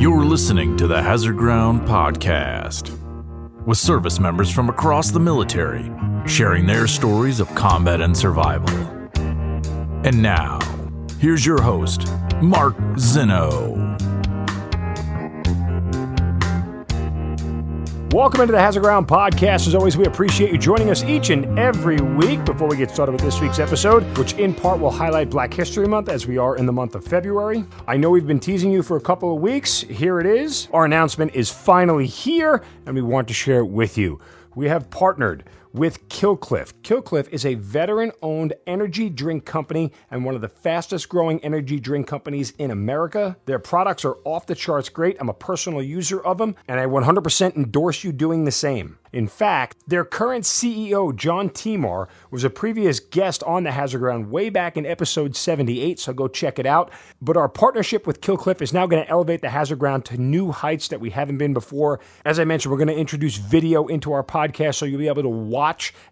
You're listening to the Hazard Ground Podcast, with service members from across the military sharing their stories of combat and survival. And now, here's your host, Mark Zinno. Welcome into the Hazard Ground Podcast. As always, we appreciate you joining us each and every week. Before we get started with this week's episode, which in part will highlight Black History Month as we are in the month of February. I know we've been teasing you for a couple of weeks. Here it is. Our announcement is finally here, and we want to share it with you. We have partnered with Killcliff. Killcliff is a veteran-owned energy drink company and one of the fastest-growing energy drink companies in America. Their products are off the charts great. I'm a personal user of them, and I 100% endorse you doing the same. In fact, their current CEO, John Timar, was a previous guest on the Hazard Ground way back in episode 78, so go check it out. But our partnership with Killcliff is now going to elevate the Hazard Ground to new heights that we haven't been before. As I mentioned, we're going to introduce video into our podcast, so you'll be able to watch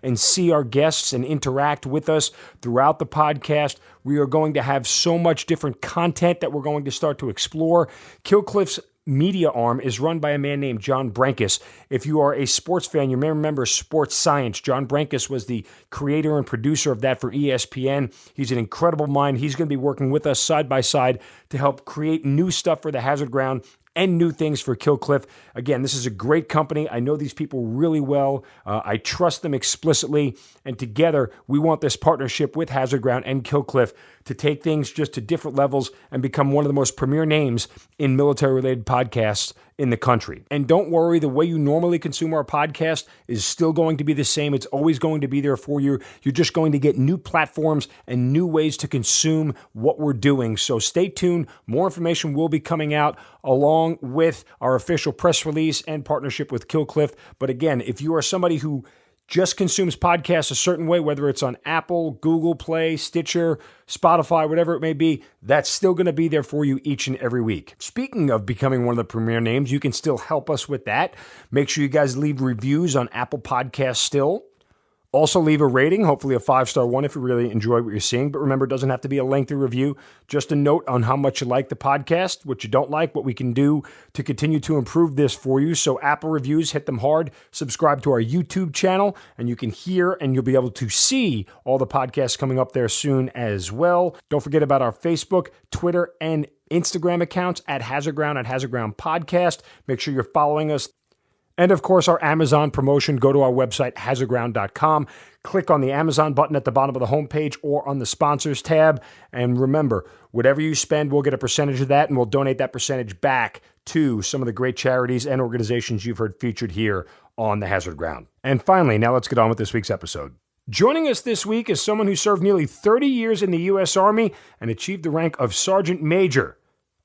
and see our guests and interact with us throughout the podcast. We are going to have so much different content that we're going to start to explore. Killcliff's media arm is run by a man named John Brankus. If you are a sports fan, you may remember Sports Science. John Brankus was the creator and producer of that for ESPN. He's an incredible mind. He's going to be working with us side by side to help create new stuff for the Hazard Ground and new things for Killcliff. Again, this is a great company. I know these people really well. I trust them explicitly. And together, we want this partnership with Hazard Ground and Killcliff to take things just to different levels and become one of the most premier names in military-related podcasts in the country. And don't worry, the way you normally consume our podcast is still going to be the same. It's always going to be there for you. You're just going to get new platforms and new ways to consume what we're doing. So stay tuned. More information will be coming out along with our official press release and partnership with Killcliff. But again, if you are somebody who just consumes podcasts a certain way, whether it's on Apple, Google Play, Stitcher, Spotify, whatever it may be, that's still going to be there for you each and every week. Speaking of becoming one of the premier names, you can still help us with that. Make sure you guys leave reviews on Apple Podcasts still. Also leave a rating, hopefully a 5-star one if you really enjoy what you're seeing. But remember, it doesn't have to be a lengthy review. Just a note on how much you like the podcast, what you don't like, what we can do to continue to improve this for you. So Apple reviews, hit them hard. Subscribe to our YouTube channel, and you can hear and you'll be able to see all the podcasts coming up there soon as well. Don't forget about our Facebook, Twitter, and Instagram accounts at Hazard Ground Podcast. Make sure you're following us. And of course, our Amazon promotion. Go to our website, hazardground.com. Click on the Amazon button at the bottom of the homepage or on the sponsors tab. And remember, whatever you spend, we'll get a percentage of that, and we'll donate that percentage back to some of the great charities and organizations you've heard featured here on the Hazard Ground. And finally, now let's get on with this week's episode. Joining us this week is someone who served nearly 30 years in the U.S. Army and achieved the rank of Sergeant Major.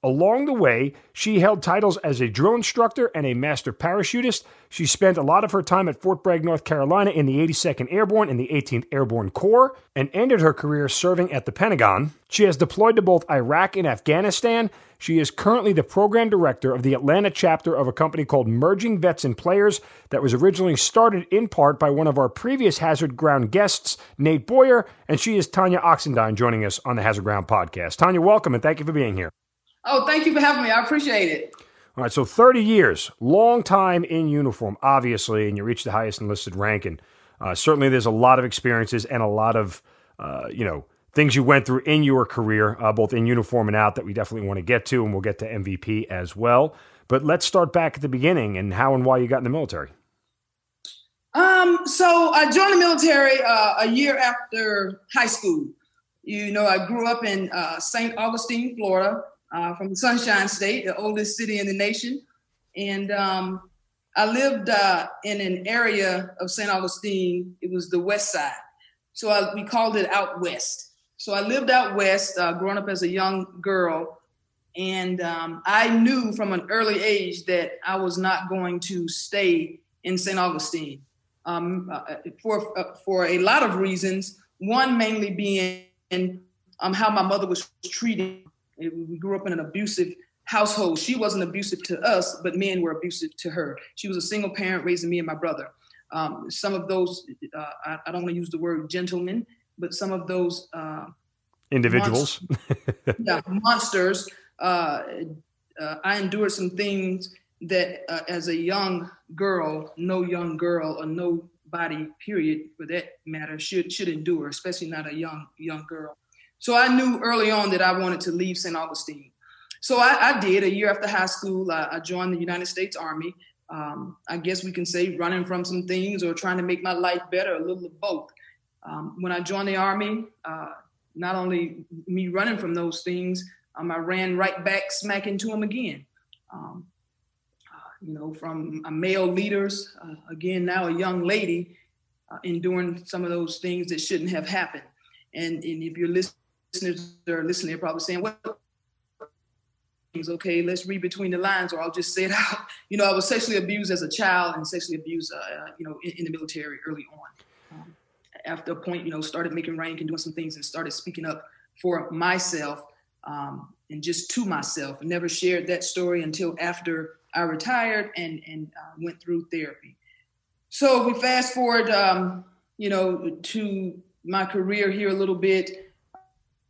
Along the way, she held titles as a drill instructor and a master parachutist. She spent a lot of her time at Fort Bragg, North Carolina in the 82nd Airborne and the 18th Airborne Corps, and ended her career serving at the Pentagon. She has deployed to both Iraq and Afghanistan. She is currently the program director of the Atlanta chapter of a company called Merging Vets and Players that was originally started in part by one of our previous Hazard Ground guests, Nate Boyer, and she is Tonya Oxendine joining us on the Hazard Ground Podcast. Tonya, welcome, and thank you for being here. Oh, thank you for having me. I appreciate it. All right, so 30 years, long time in uniform, obviously, and you reached the highest enlisted rank. And certainly there's a lot of experiences and a lot of, things you went through in your career, both in uniform and out, that we definitely want to get to, and we'll get to MVP as well. But let's start back at the beginning and how and why you got in the military. So I joined the military a year after high school. You know, I grew up in St. Augustine, Florida. From the Sunshine State, the oldest city in the nation. And I lived in an area of St. Augustine. It was the west side. So we called it out west. So I lived out west, growing up as a young girl. And I knew from an early age that I was not going to stay in St. Augustine for a lot of reasons. One mainly being how my mother was treated. We grew up in an abusive household. She wasn't abusive to us, but men were abusive to her. She was a single parent raising me and my brother. Some of those, I don't want to use the word gentlemen, but some of those individuals, monsters I endured some things that as a young girl, no young girl or nobody, period, for that matter, should endure, especially not a young girl. So I knew early on that I wanted to leave St. Augustine. So I did. A year after high school, I joined the United States Army. I guess we can say running from some things or trying to make my life better, a little of both. When I joined the Army, not only me running from those things, I ran right back smack into them again. From male leaders, again, now a young lady, enduring some of those things that shouldn't have happened. And if your listeners are listening, they're probably saying, well, okay, let's read between the lines, or I'll just say it out. I was sexually abused as a child and sexually abused, in the military early on. After a point, started making rank and doing some things and started speaking up for myself and just to myself. Never shared that story until after I retired and went through therapy. So if we fast forward, to my career here a little bit,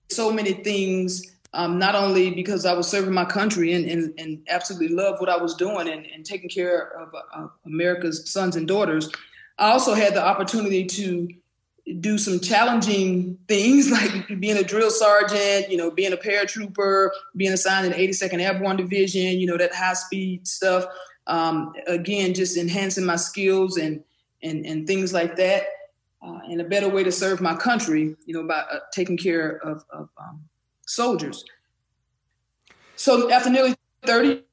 so many things. Not only because I was serving my country and absolutely loved what I was doing and taking care of America's sons and daughters, I also had the opportunity to do some challenging things like being a drill sergeant, being a paratrooper, being assigned in the 82nd Airborne Division, that high speed stuff. Again, just enhancing my skills and things like that. And a better way to serve my country, by taking care of soldiers. So after nearly 30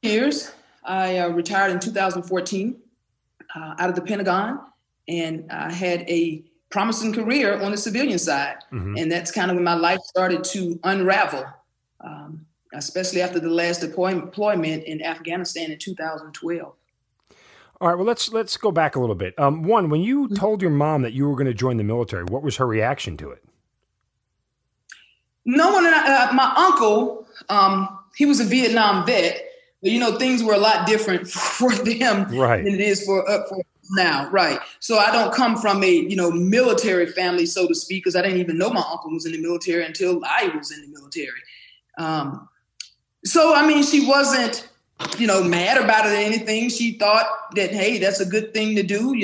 years, I retired in 2014 out of the Pentagon, and I had a promising career on the civilian side. Mm-hmm. And that's kind of when my life started to unravel, especially after the last deployment in Afghanistan in 2012. All right, well, let's go back a little bit. One, when you told your mom that you were going to join the military, what was her reaction to it? No one, my uncle, he was a Vietnam vet, but things were a lot different for them than it is for now, right? So I don't come from a military family, so to speak, because I didn't even know my uncle was in the military until I was in the military. She wasn't mad about it or anything. She thought that, hey, that's a good thing to do.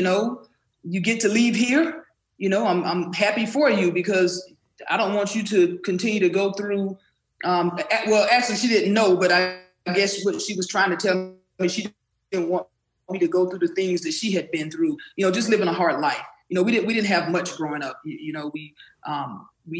You get to leave here. I'm happy for you because I don't want you to continue to go through. Actually, she didn't know, but I guess what she was trying to tell me, she didn't want me to go through the things that she had been through. Just living a hard life. We didn't have much growing up. We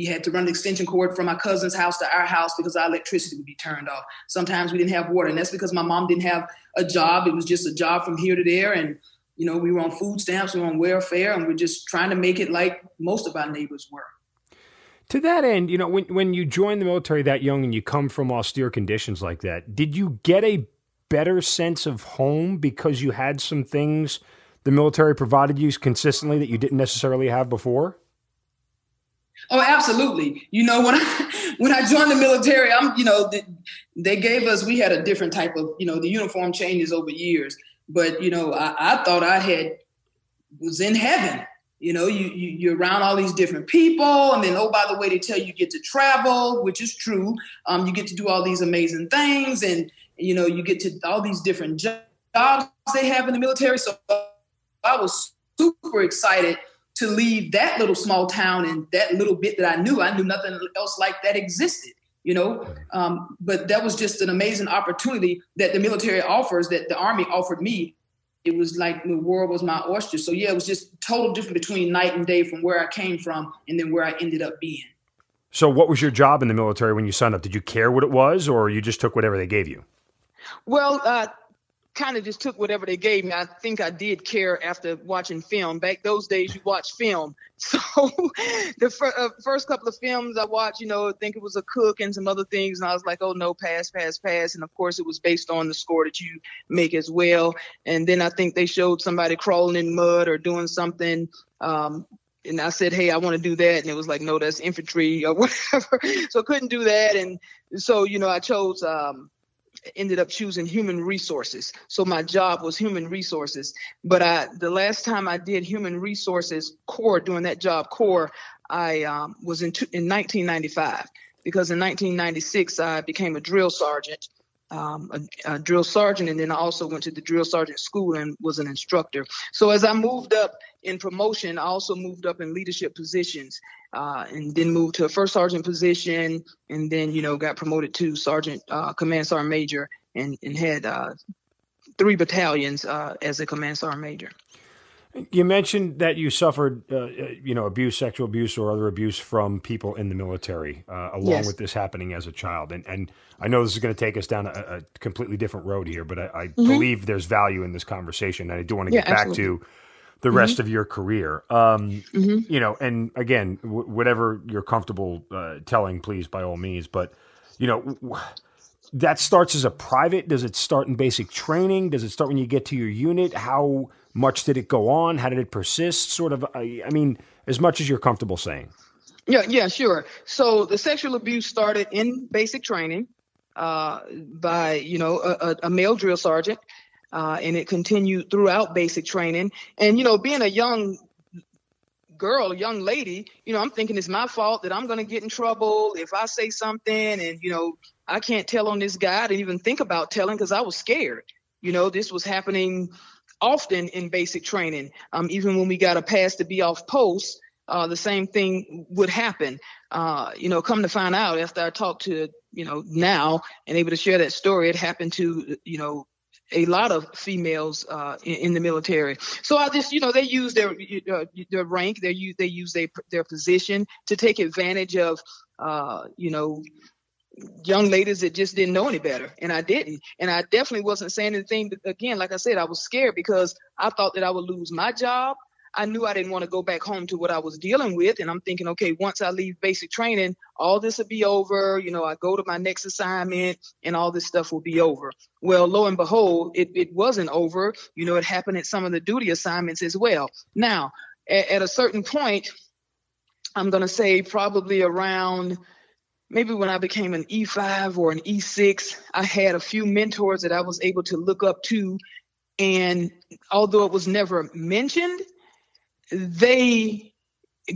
had to run an extension cord from my cousin's house to our house because our electricity would be turned off. Sometimes we didn't have water, and that's because my mom didn't have a job. It was just a job from here to there, and we were on food stamps, we were on welfare, and we're just trying to make it like most of our neighbors were. To that end, when you join the military that young and you come from austere conditions like that, did you get a better sense of home because you had some things the military provided you consistently that you didn't necessarily have before? Oh, absolutely. When I joined the military, they gave us, we had a different type of, the uniform changes over years, but, I thought was in heaven. You're around all these different people. And then, oh, by the way, they tell you get to travel, which is true. You get to do all these amazing things. And, you get to all these different jobs they have in the military. So I was super excited to leave that little small town and that little bit that I knew nothing else like that existed, but that was just an amazing opportunity that the military offers, that the Army offered me. It was like the world was my oyster. So yeah, it was just total different between night and day from where I came from and then where I ended up being. So what was your job in the military when you signed up? Did you care what it was, or you just took whatever they gave you? Well, kind of just took whatever they gave me. I think I did care after watching film. Back those days, you watch film. So the first couple of films I watched, I think it was a cook and some other things. And I was like, oh, no, pass. And, of course, it was based on the score that you make as well. And then I think they showed somebody crawling in mud or doing something. And I said, hey, I want to do that. And it was like, no, that's infantry or whatever. So I couldn't do that. And so, I chose ended up choosing human resources. So my job was human resources. But the last time I did human resources core, doing that job core, I was in 1995, because in 1996 I became a drill sergeant. a drill sergeant, and then I also went to the drill sergeant school and was an instructor. So as I moved up in promotion, I also moved up in leadership positions, and then moved to a first sergeant position, and then, got promoted to sergeant, command sergeant major, and had 3 battalions as a command sergeant major. You mentioned that you suffered, abuse, sexual abuse, or other abuse from people in the military, along Yes. with this happening as a child. And I know this is going to take us down a completely different road here, but I believe there's value in this conversation. And I do want to get back to the rest of your career. And again, whatever you're comfortable telling, please, by all means. But, that starts as a private. Does it start in basic training? Does it start when you get to your unit? How much did it go on? How did it persist? Sort of, as much as you're comfortable saying. Yeah, sure. So the sexual abuse started in basic training by, a male drill sergeant, and it continued throughout basic training. And, being a young girl, a young lady, I'm thinking it's my fault that I'm going to get in trouble if I say something, and, I can't tell on this guy. I didn't even think about telling because I was scared. This was happening often in basic training. Even when we got a pass to be off post, the same thing would happen. Come to find out after I talked to, now and able to share that story, it happened to, a lot of females in the military. So I just, they use their rank, they use their position to take advantage of, young ladies that just didn't know any better. And I didn't. And I definitely wasn't saying anything. Again, like I said, I was scared because I thought that I would lose my job. I knew I didn't want to go back home to what I was dealing with. And I'm thinking, okay, once I leave basic training, all this will be over. I go to my next assignment and all this stuff will be over. Well, lo and behold, it wasn't over. It happened at some of the duty assignments as well. Now, at a certain point, I'm going to say probably around maybe when I became an E5 or an E6, I had a few mentors that I was able to look up to. And although it was never mentioned, they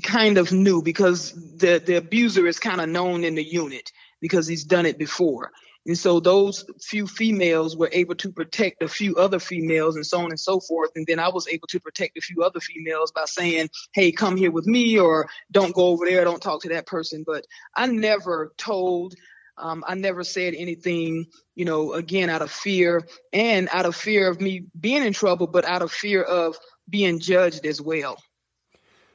kind of knew because the abuser is kind of known in the unit because he's done it before. And so those few females were able to protect a few other females and so on and so forth. And then I was able to protect a few other females by saying, hey, come here with me, or don't go over there. Don't talk to that person. But I never told, I never said anything, again, out of fear and out of fear of me being in trouble, but out of fear of being judged as well.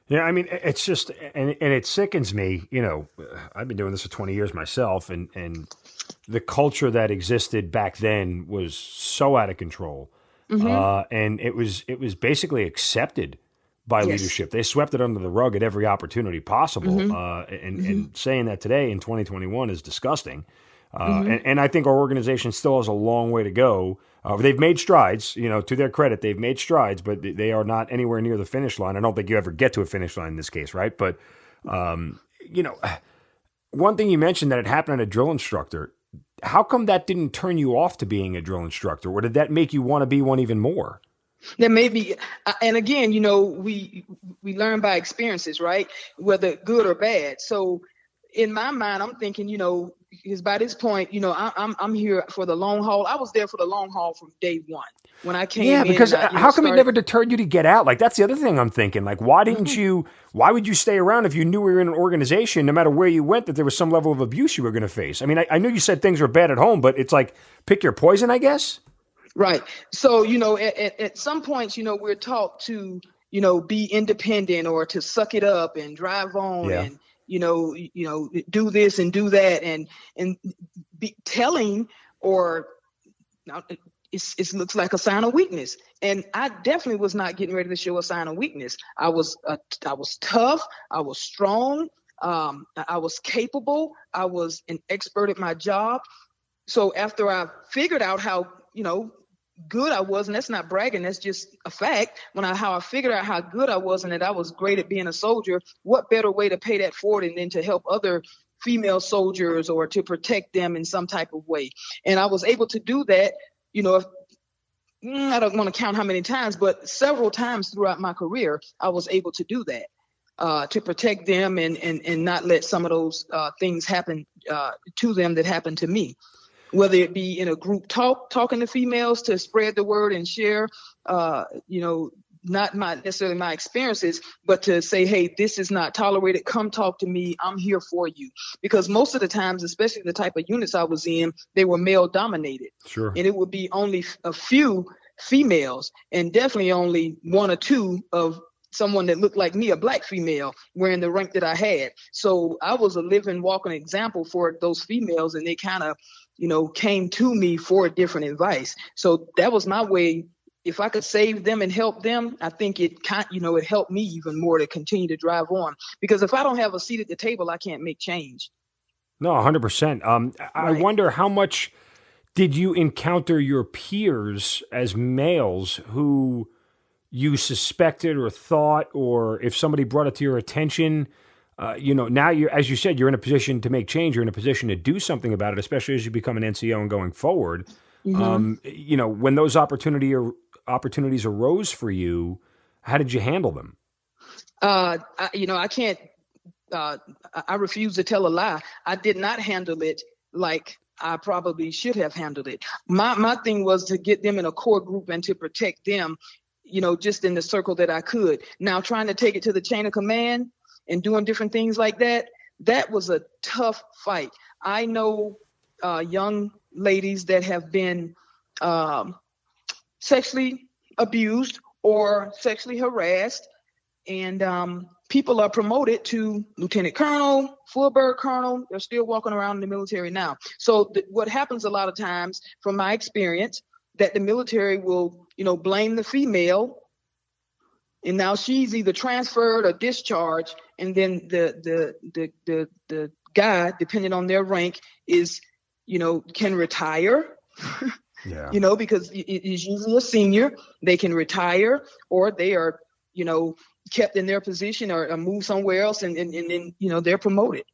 Yeah, it's just, and it sickens me, I've been doing this for 20 years myself, and the culture that existed back then was so out of control. And it was basically accepted by leadership. They swept it under the rug at every opportunity possible. And saying that today in 2021 is disgusting. And I think our organization still has a long way to go. They've made strides, to their credit, they've made strides, but they are not anywhere near the finish line. I don't think you ever get to a finish line in this case, right? But, one thing you mentioned that it happened at a drill instructor. How come that didn't turn you off to being a drill instructor? Or did that make you want to be one even more? There may be, and again, we learn by experiences, right? Whether good or bad. So in my mind, I'm thinking, because by this point, I'm here for the long haul. I was there for the long haul from day one when I came in. Yeah, because how come it never deterred you to get out? Like, that's the other thing I'm thinking. Like, why would you stay around if you knew we were in an organization, no matter where you went, that there was some level of abuse you were going to face? I knew you said things were bad at home, but it's like, pick your poison, I guess? Right. So, at some points, we're taught to, be independent or to suck it up and drive on and, do this and do that and be telling or it looks like a sign of weakness. And I definitely was not getting ready to show a sign of weakness. I was tough. I was strong. I was capable. I was an expert at my job. So after I figured out how, good I was, and that's not bragging, that's just a fact. How I figured out how good I was and that I was great at being a soldier, what better way to pay that forward and then to help other female soldiers or to protect them in some type of way. And I was able to do that, I don't want to count how many times, but several times throughout my career, I was able to do that, to protect them and not let some of those things happen to them that happened to me. whether it be in a group talking to females to spread the word and share, not necessarily my experiences, but to say, hey, this is not tolerated. Come talk to me. I'm here for you. Because most of the times, especially the type of units I was in, they were male dominated. Sure. And it would be only a few females, and definitely only one or two of someone that looked like me, a black female, wearing the rank that I had. So I was a living, walking example for those females, and they kind of, came to me for different advice. So that was my way. If I could save them and help them, I think it helped me even more to continue to drive on. Because if I don't have a seat at the table, I can't make change. No, 100%. I wonder, how much did you encounter your peers as males who you suspected or thought, or if somebody brought it to your attention, now you, as you said, you're in a position to make change. You're in a position to do something about it, especially as you become an NCO and going forward. Mm-hmm. When those opportunities arose for you, how did you handle them? I refuse to tell a lie. I did not handle it like I probably should have handled it. My thing was to get them in a core group and to protect them, just in the circle that I could. Now, trying to take it to the chain of command and doing different things like that was a tough fight. I know young ladies that have been sexually abused or sexually harassed, and people are promoted to lieutenant colonel, full bird colonel. They're still walking around in the military now. So what happens a lot of times, from my experience, that the military will, blame the female, and now she's either transferred or discharged, and then the guy, depending on their rank, is, can retire. Yeah. Because it is usually a senior. They can retire, or they are, kept in their position or move somewhere else, and then, they're promoted.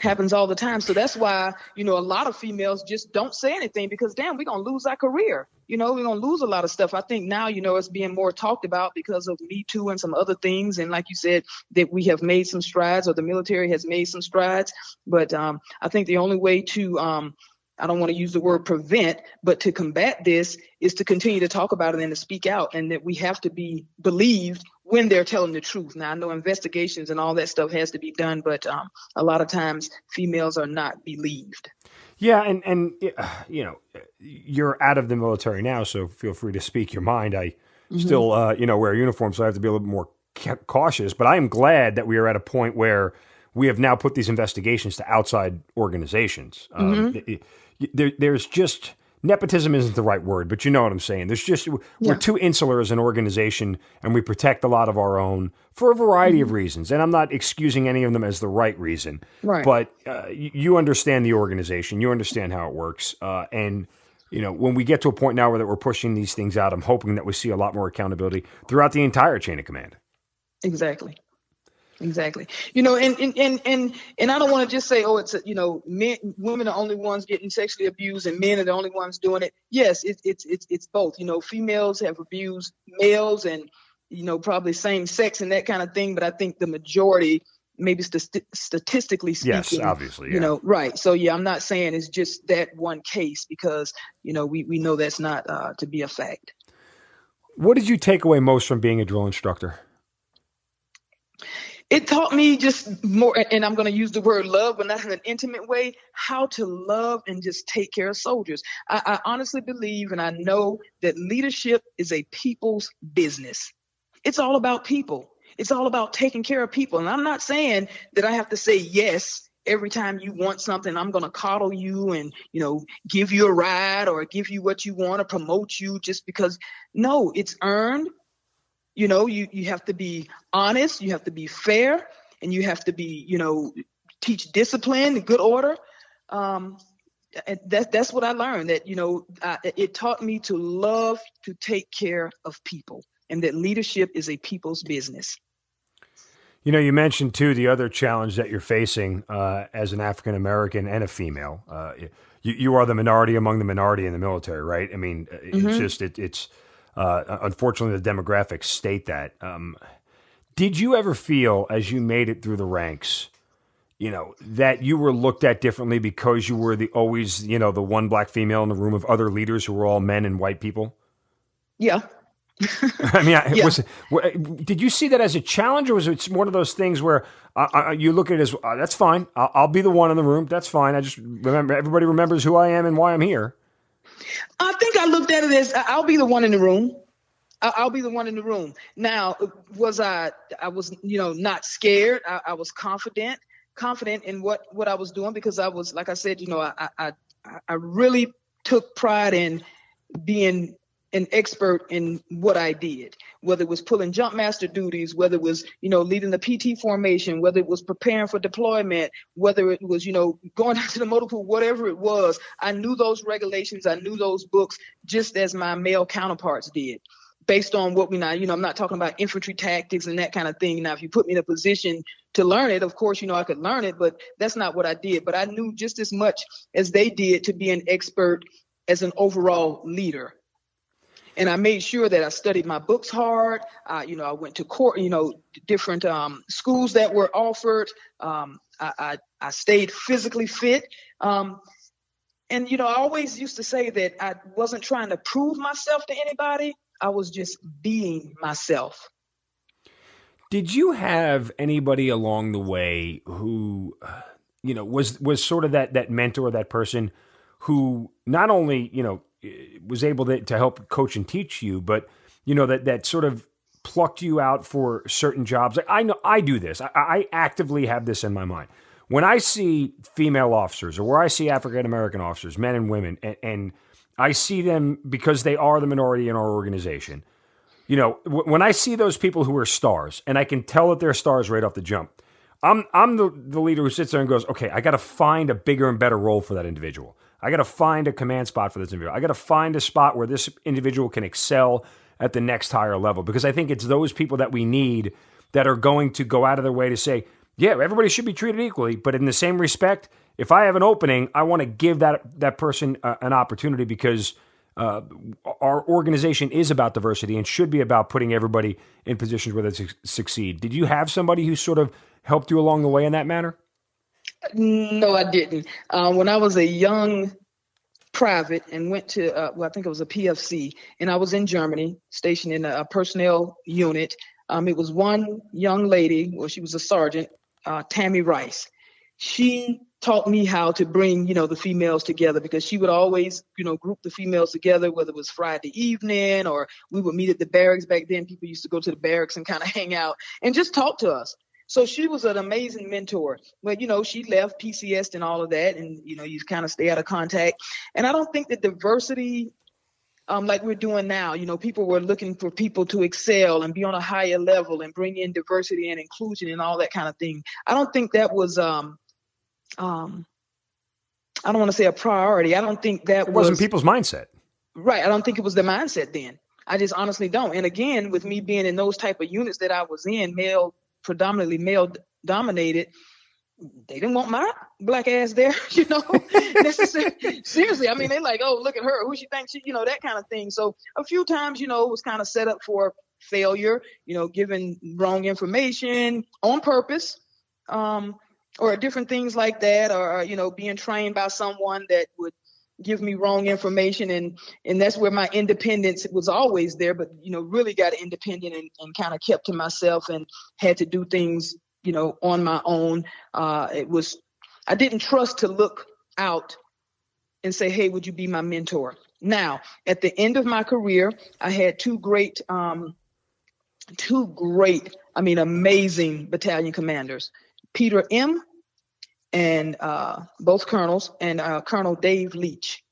Happens all the time. So that's why, a lot of females just don't say anything, because damn, we're going to lose our career. We're going to lose a lot of stuff. I think now, it's being more talked about because of Me Too and some other things. And like you said, that we have made some strides, or the military has made some strides. But I think the only way to, I don't want to use the word prevent, but to combat this is to continue to talk about it and to speak out, and that we have to be believed when they're telling the truth. Now, I know investigations and all that stuff has to be done, but a lot of times females are not believed. Yeah, and you're out of the military now, so feel free to speak your mind. I still, wear a uniform, so I have to be a little bit more cautious. But I am glad that we are at a point where we have now put these investigations to outside organizations. There's just, nepotism isn't the right word, but you know what I'm saying. We're too insular as an organization, and we protect a lot of our own for a variety of reasons. And I'm not excusing any of them as the right reason. Right. But you understand the organization. You understand how it works. And when we get to a point now where that we're pushing these things out, I'm hoping that we see a lot more accountability throughout the entire chain of command. Exactly. And I don't want to just say, it's women are the only ones getting sexually abused and men are the only ones doing it. Yes, it's both. Females have abused males, and probably same sex and that kind of thing. But I think the majority, maybe statistically speaking, yes, obviously, yeah. Right. So I'm not saying it's just that one case, because we know that's not to be a fact. What did you take away most from being a drill instructor? It taught me just more, and I'm going to use the word love, but not in an intimate way, how to love and just take care of soldiers. I honestly believe, and I know, that leadership is a people's business. It's all about people. It's all about taking care of people. And I'm not saying that I have to say yes every time you want something. I'm going to coddle you and, give you a ride or give you what you want or promote you just because. No, it's earned. You have to be honest, you have to be fair, and you have to be, teach discipline and good order. That's what I learned, that, it taught me to love to take care of people, and that leadership is a people's business. You mentioned, too, the other challenge that you're facing as an African-American and a female. You are the minority among the minority in the military, right? I mean, it's unfortunately, the demographics state that. Did you ever feel, as you made it through the ranks, that you were looked at differently because you were always the one black female in the room of other leaders who were all men and white people? Yeah. I mean, Yeah. Did you see that as a challenge, or was it one of those things where you look at it as, that's fine, I'll be the one in the room, that's fine, I just remember, everybody remembers who I am and why I'm here? I think I looked at it as I'll be the one in the room. I'll be the one in the room. Now, I was not scared. I was confident in what I was doing, because I was, like I said, I really took pride in being an expert in what I did, whether it was pulling jump master duties, whether it was, leading the PT formation, whether it was preparing for deployment, whether it was, going out to the motor pool, whatever it was. I knew those regulations. I knew those books just as my male counterparts did, based on what we know. I'm not talking about infantry tactics and that kind of thing. Now, if you put me in a position to learn it, of course, I could learn it, but that's not what I did. But I knew just as much as they did to be an expert as an overall leader. And I made sure that I studied my books hard. I went to court, different schools that were offered. I stayed physically fit. And, I always used to say that I wasn't trying to prove myself to anybody. I was just being myself. Did you have anybody along the way who, was sort of that mentor, that person who not only, was able to help coach and teach you, but, that sort of plucked you out for certain jobs? Like, I know I do this. I actively have this in my mind. When I see female officers, or where I see African-American officers, men and women, and I see them because they are the minority in our organization. When I see those people who are stars, and I can tell that they're stars right off the jump, I'm the leader who sits there and goes, okay, I got to find a bigger and better role for that individual. I got to find a command spot for this individual. I got to find a spot where this individual can excel at the next higher level, because I think it's those people that we need that are going to go out of their way to say, yeah, everybody should be treated equally, but in the same respect, if I have an opening, I want to give that person an opportunity, because our organization is about diversity and should be about putting everybody in positions where they succeed. Did you have somebody who sort of helped you along the way in that manner? No, I didn't. When I was a young private and went to, I think it was a PFC, and I was in Germany, stationed in a personnel unit. It was one young lady, she was a sergeant, Tammy Rice. She taught me how to bring, the females together, because she would always, group the females together, whether it was Friday evening or we would meet at the barracks. Back then, people used to go to the barracks and kind of hang out and just talk to us. So she was an amazing mentor. But, she left PCS and all of that, and, you kind of stay out of contact. And I don't think that diversity, like we're doing now, people were looking for people to excel and be on a higher level and bring in diversity and inclusion and all that kind of thing. I don't think that was, I don't want to say a priority. I don't think that wasn't people's mindset. Right. I don't think it was the mindset then. I just honestly don't. And again, with me being in those type of units that I was in, predominantly male dominated, they didn't want my black ass there, necessarily. Seriously. I mean, they like, oh, look at her. Who she thinks she, that kind of thing. So a few times, it was kind of set up for failure, giving wrong information on purpose, or different things like that, or, being trained by someone that would give me wrong information. And that's where my independence was always there, but, really got independent and kind of kept to myself and had to do things, on my own. I didn't trust to look out and say, hey, would you be my mentor? Now, at the end of my career, I had two great, amazing battalion commanders, Peter M. and both colonels, and Colonel Dave Leach.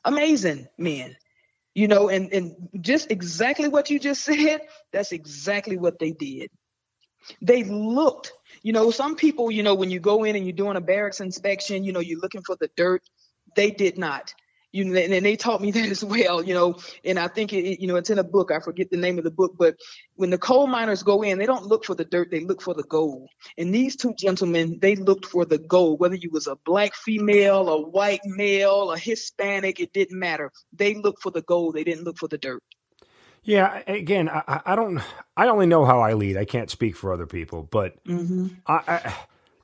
Amazing men, and just exactly what you just said, that's exactly what they did. They looked, some people, when you go in and you're doing a barracks inspection, you're looking for the dirt. They did not. And they taught me that as well, and I think it's in a book. I forget the name of the book, but when the coal miners go in, they don't look for the dirt, they look for the gold. And these two gentlemen, they looked for the gold, whether you was a black female, a white male, a Hispanic, it didn't matter. They looked for the gold. They didn't look for the dirt. Yeah. Again, I only know how I lead. I can't speak for other people, but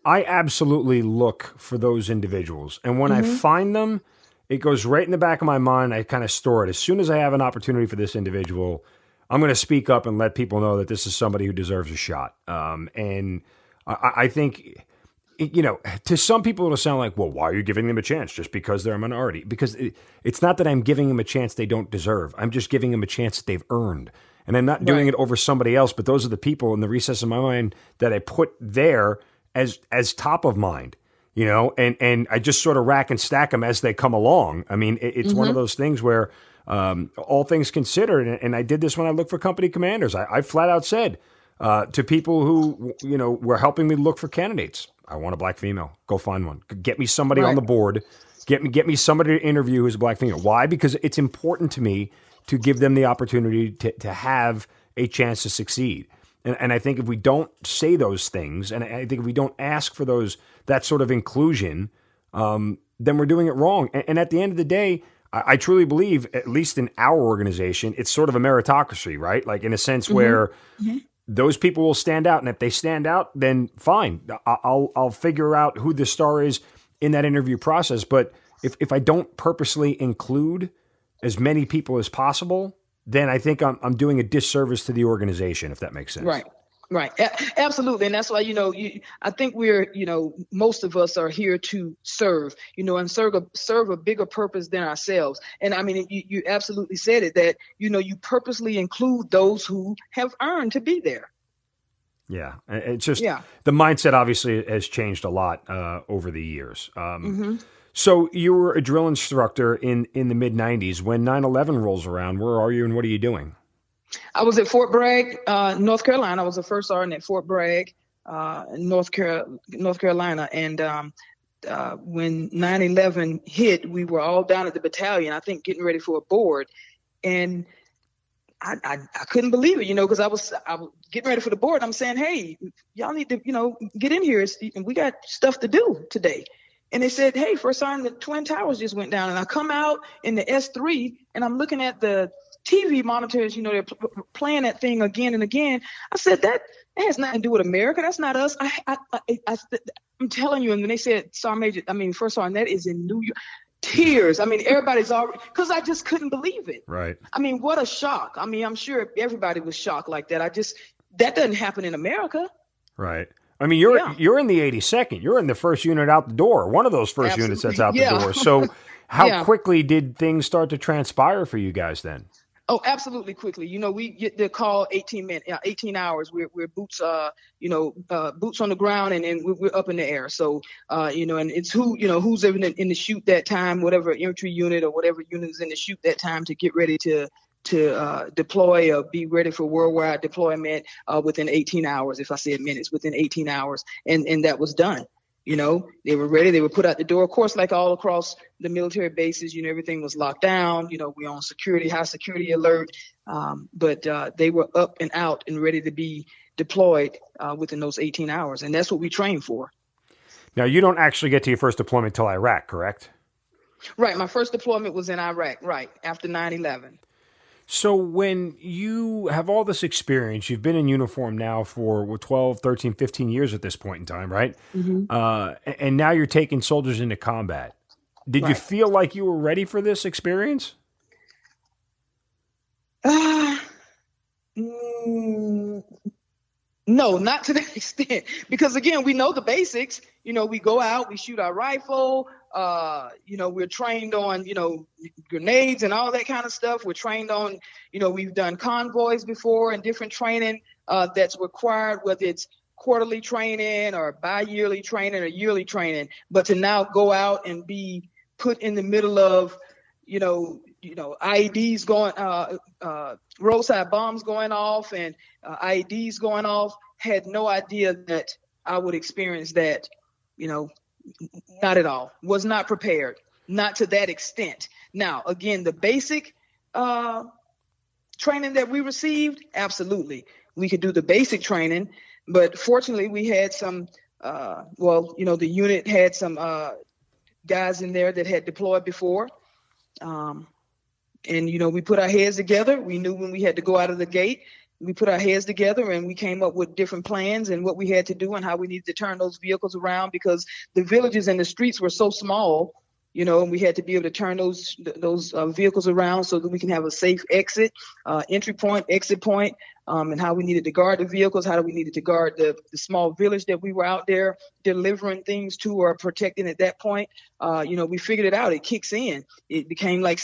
I absolutely look for those individuals. And when I find them, it goes right in the back of my mind. I kind of store it. As soon as I have an opportunity for this individual, I'm going to speak up and let people know that this is somebody who deserves a shot. And I think, to some people, it'll sound like, well, why are you giving them a chance just because they're a minority? Because it's not that I'm giving them a chance they don't deserve. I'm just giving them a chance that they've earned. And I'm not doing it over somebody else, but those are the people in the recess of my mind that I put there as top of mind, and I just sort of rack and stack them as they come along. I mean, it's one of those things where all things considered, and I did this when I looked for company commanders. I flat out said to people who, were helping me look for candidates, I want a black female. Go find one. Get me somebody on the board. Get me somebody to interview who's a black female. Why? Because it's important to me to give them the opportunity to have a chance to succeed. And I think if we don't say those things, and I think if we don't ask for that sort of inclusion, then we're doing it wrong. And at the end of the day, I truly believe, at least in our organization, it's sort of a meritocracy, right? Like in a sense where those people will stand out. And if they stand out, then fine. I'll figure out who the star is in that interview process. But if I don't purposely include as many people as possible, then I think I'm doing a disservice to the organization, if that makes sense. Right. Absolutely. And that's why, I think we're, most of us are here to serve, and serve a bigger purpose than ourselves. And I mean, you absolutely said it, that, you purposely include those who have earned to be there. Yeah. It's just the mindset obviously has changed a lot over the years. So you were a drill instructor in the mid-'90s. When 9/11 rolls around, where are you and what are you doing? I was at Fort Bragg, North Carolina. I was the first sergeant at Fort Bragg, North Carolina. And when 9/11 hit, we were all down at the battalion, I think getting ready for a board. And I couldn't believe it, because I was getting ready for the board. I'm saying, hey, y'all need to, get in here. We got stuff to do today. And they said, hey, first sergeant, the Twin Towers just went down. And I come out in the S3 and I'm looking at the TV monitors, they're playing that thing again and again. I said, that has nothing to do with America. That's not us. I'm telling you. And then they said, first sergeant, that is in New York. Tears. I mean, everybody's already, because I just couldn't believe it. Right. I mean, what a shock. I mean, I'm sure everybody was shocked like that. That doesn't happen in America. Right. I mean, you're in the 82nd. You're in the first unit out the door. One of those first units that's out the door. So how quickly did things start to transpire for you guys then? Oh, absolutely quickly. We get the call 18 hours. We're boots, boots on the ground, and then we're up in the air. So, and it's who's in the chute that time, whatever infantry unit or whatever unit is in the chute that time to get ready to deploy or be ready for worldwide deployment within 18 hours. If I said minutes, within 18 hours. And that was done. They were ready. They were put out the door. Of course, like all across the military bases, everything was locked down. We on high security alert. But they were up and out and ready to be deployed within those 18 hours. And that's what we trained for. Now, you don't actually get to your first deployment till Iraq, correct? Right. My first deployment was in Iraq, right, after 9/11. So when you have all this experience, you've been in uniform now for 12, 13, 15 years at this point in time, right? And now you're taking soldiers into combat. Did you feel like you were ready for this experience? No, not to that extent. Because again, we know the basics. We go out, we shoot our rifle. We're trained on, grenades and all that kind of stuff. We're trained on, we've done convoys before and different training that's required, whether it's quarterly training or bi-yearly training or yearly training. But to now go out and be put in the middle of, IEDs going, roadside bombs going off and IEDs going off, had no idea that I would experience that, not at all. Was not prepared, not to that extent. Now, again, the basic training that we received, absolutely. We could do the basic training, but fortunately we had some, the unit had some guys in there that had deployed before. And, we put our heads together. We knew when we had to go out of the gate. we put our heads together and we came up with different plans and what we had to do and how we needed to turn those vehicles around, because the villages and the streets were so small, and we had to be able to turn those vehicles around so that we can have a safe exit, entry point, exit point, and how we needed to guard the vehicles, how we needed to guard the small village that we were out there delivering things to or protecting at that point. We figured it out. It kicks in. It became like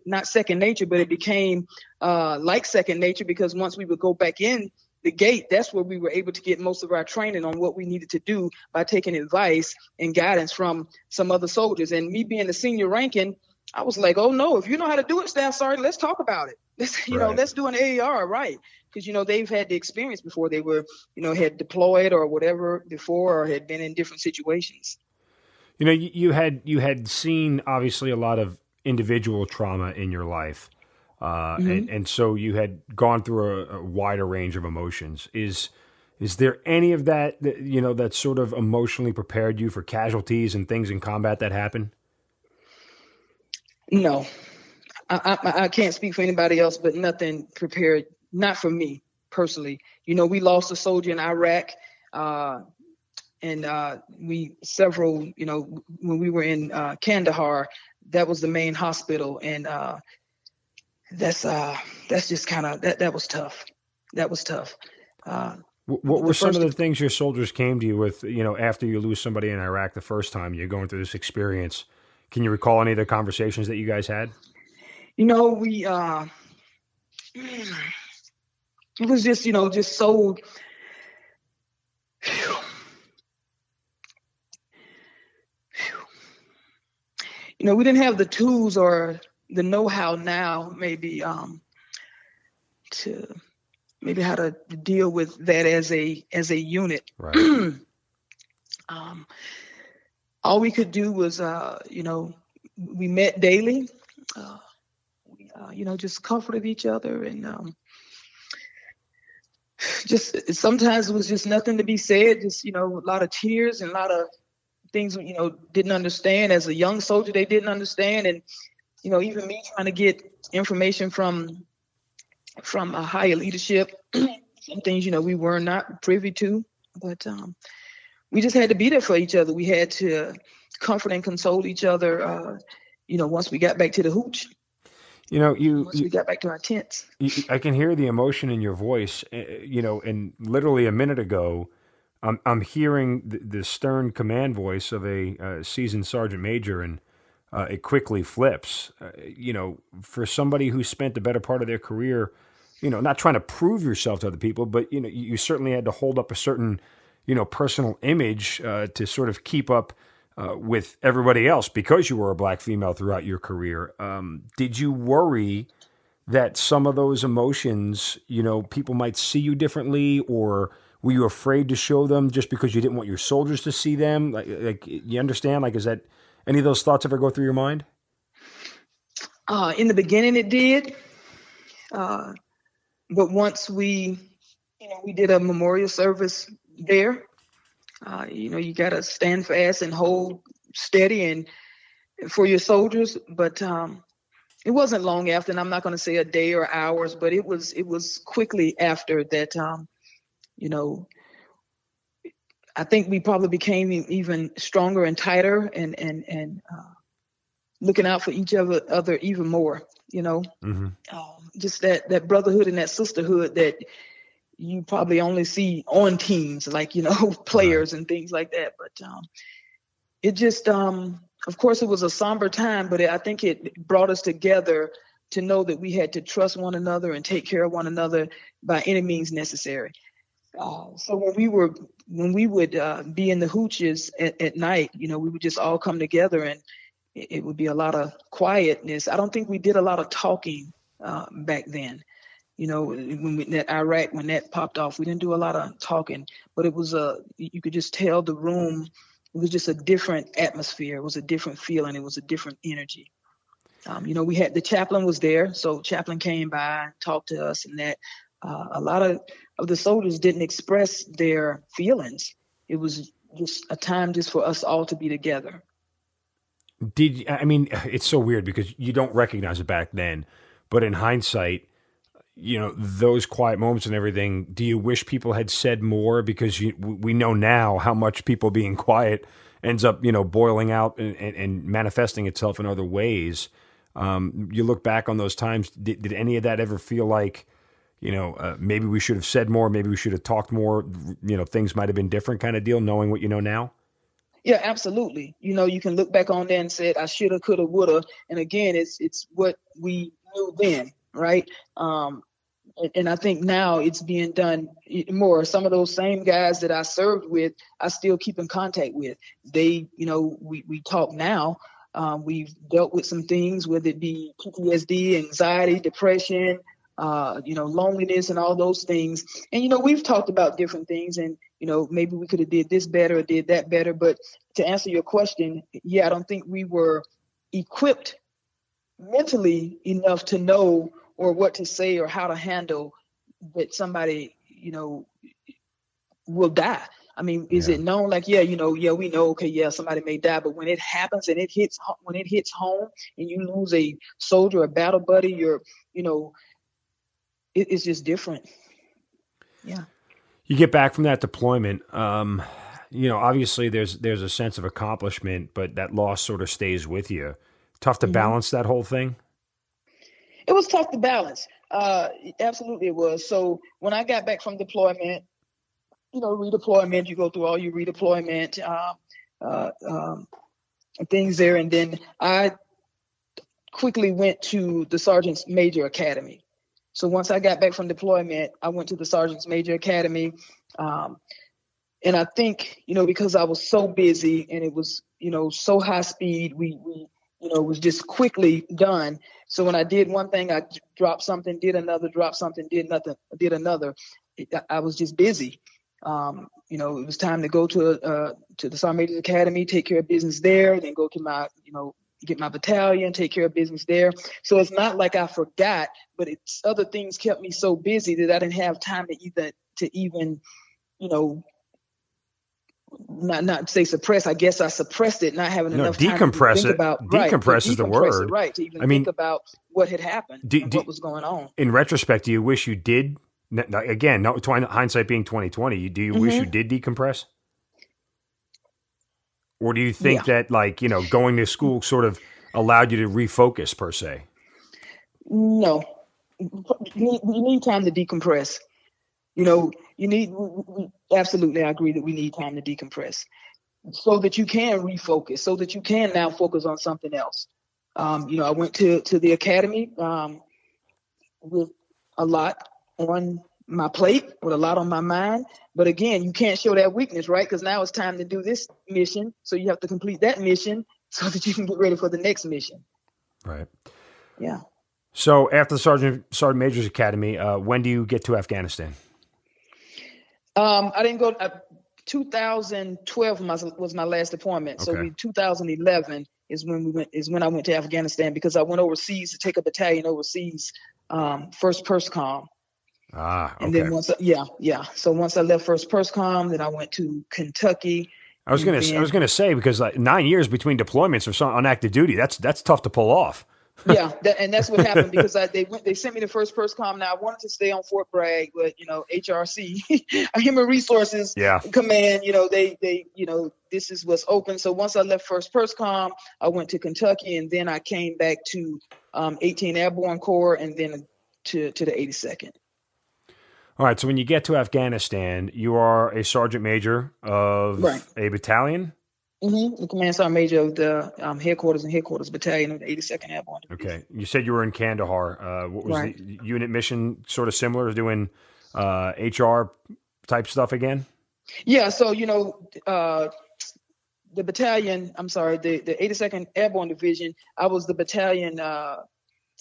not second nature, but it became like second nature, because once we would go back in the gate, that's where we were able to get most of our training on what we needed to do by taking advice and guidance from some other soldiers. And me being the senior ranking, I was like, oh no, if you know how to do it, Staff Sergeant, let's talk about it. Let's do an AAR, right? Because, they've had the experience before. They were, had deployed or whatever before, or had been in different situations. You had seen obviously a lot of individual trauma in your life. And so you had gone through a wider range of emotions. Is there any of that that sort of emotionally prepared you for casualties and things in combat that happen? No, I can't speak for anybody else, but nothing prepared, not for me personally. We lost a soldier in Iraq, and when we were in Kandahar, that was the main hospital, and that's just kind of that was tough. That was tough. What were some of the things your soldiers came to you with, after you lose somebody in Iraq the first time, you're going through this experience? Can you recall any of the conversations that you guys had? We it was just, just so, we didn't have the tools or the know-how now, maybe to maybe how to deal with that as a unit. Right. All we could do was, we met daily. Just comforted each other, and just sometimes it was just nothing to be said. Just a lot of tears and a lot of things didn't understand. As a young soldier, they didn't understand, and even me trying to get information from a higher leadership, some things we were not privy to, but we just had to be there for each other. We had to comfort and console each other. Once we got back to the hooch. Once we got back to our tents. I can hear the emotion in your voice. And literally a minute ago, I'm hearing the stern command voice of a seasoned sergeant major, and it quickly flips. For somebody who spent the better part of their career, not trying to prove yourself to other people, but you certainly had to hold up a certain, personal image to sort of keep up with everybody else because you were a black female throughout your career. Did you worry that some of those emotions, people might see you differently, or were you afraid to show them just because you didn't want your soldiers to see them? Like you understand? Like, is that any of those thoughts ever go through your mind? In the beginning, it did. But once we did a memorial service there. You got to stand fast and hold steady and for your soldiers. But it wasn't long after, and I'm not going to say a day or hours, but it was quickly after that. I think we probably became even stronger and tighter, and looking out for each other even more. Mm-hmm. Just that brotherhood and that sisterhood that you probably only see on teams, like, players and things like that. But it just, of course, it was a somber time, but I think it brought us together to know that we had to trust one another and take care of one another by any means necessary. So when we would be in the hooches at night, we would just all come together, and it would be a lot of quietness. I don't think we did a lot of talking back then. When that popped off, we didn't do a lot of talking, but it was you could just tell the room, it was just a different atmosphere. It was a different feeling. It was a different energy. We had the chaplain was there. So chaplain came by, talked to us, and that a lot of the soldiers didn't express their feelings. It was just a time just for us all to be together. It's so weird because you don't recognize it back then, but in hindsight, those quiet moments and everything, do you wish people had said more? Because we know now how much people being quiet ends up, boiling out and manifesting itself in other ways. You look back on those times, did any of that ever feel like, maybe we should have said more, maybe we should have talked more, things might have been different kind of deal, knowing what you know now? Yeah, absolutely. You can look back on that and say, I shoulda, coulda, woulda. And again, it's what we knew then, right? And I think now it's being done more. Some of those same guys that I served with, I still keep in contact with. They, we talk now. We've dealt with some things, whether it be PTSD, anxiety, depression, loneliness and all those things. And, we've talked about different things and, maybe we could have did this better or did that better. But to answer your question, I don't think we were equipped mentally enough to know or what to say or how to handle that somebody, will die. I mean, is it known like, we know, okay, somebody may die, but when it happens and it hits home and you lose a soldier, a battle buddy, it's just different. Yeah. You get back from that deployment, obviously there's a sense of accomplishment, but that loss sort of stays with you. Tough to balance that whole thing? It was tough to balance. Absolutely it was. So when I got back from deployment, redeployment, you go through all your redeployment things there. And then I quickly went to the Sergeant's Major Academy. So once I got back from deployment, I went to the Sergeant's Major Academy. And I think, because I was so busy and it was, so high speed, we was just quickly done. So when I did one thing, I dropped something, did another, dropped something, did another. I was just busy. It was time to go to the Sergeant Major's Academy, take care of business there, then go to my, get my battalion, take care of business there. So it's not like I forgot, but it's other things kept me so busy that I didn't have time to even not say suppress. I guess I suppressed it, not having enough time to think about. Decompress is the word. Right, to even think about what had happened, what was going on. In retrospect, do you wish you did? Again, no, hindsight being 2020. Do you wish you did decompress? Or do you think that, going to school sort of allowed you to refocus, per se? No. You need time to decompress. Absolutely, I agree that we need time to decompress so that you can refocus, so that you can now focus on something else. I went to the academy with a lot on my plate, with a lot on my mind. But again, you can't show that weakness, right? Because now it's time to do this mission. So you have to complete that mission so that you can get ready for the next mission. Right. Yeah. So after the Sergeant Major's Academy, when do you get to Afghanistan? I didn't go. 2012 was my last deployment. Okay. So 2011 is when I went to Afghanistan, because I went overseas to take a battalion overseas, 1st PERSCOM. Okay. And then So once I left 1st PERSCOM, then I went to Kentucky. I was gonna say, because 9 years between deployments or on active duty, that's tough to pull off. Yeah, and that's what happened, because they sent me to 1st PERSCOM. Now I wanted to stay on Fort Bragg, but HRC, Human Resources Command, this is what's open. So once I left 1st PERSCOM, I went to Kentucky, and then I came back to 18 Airborne Corps, and then to the 82nd. All right. So when you get to Afghanistan, you are a sergeant major of a battalion? Mm-hmm. The command sergeant major of the headquarters battalion of the 82nd Airborne. Okay. You said you were in Kandahar. What was the unit mission sort of similar to doing HR type stuff again? Yeah. So, the battalion, the 82nd Airborne Division, I was the battalion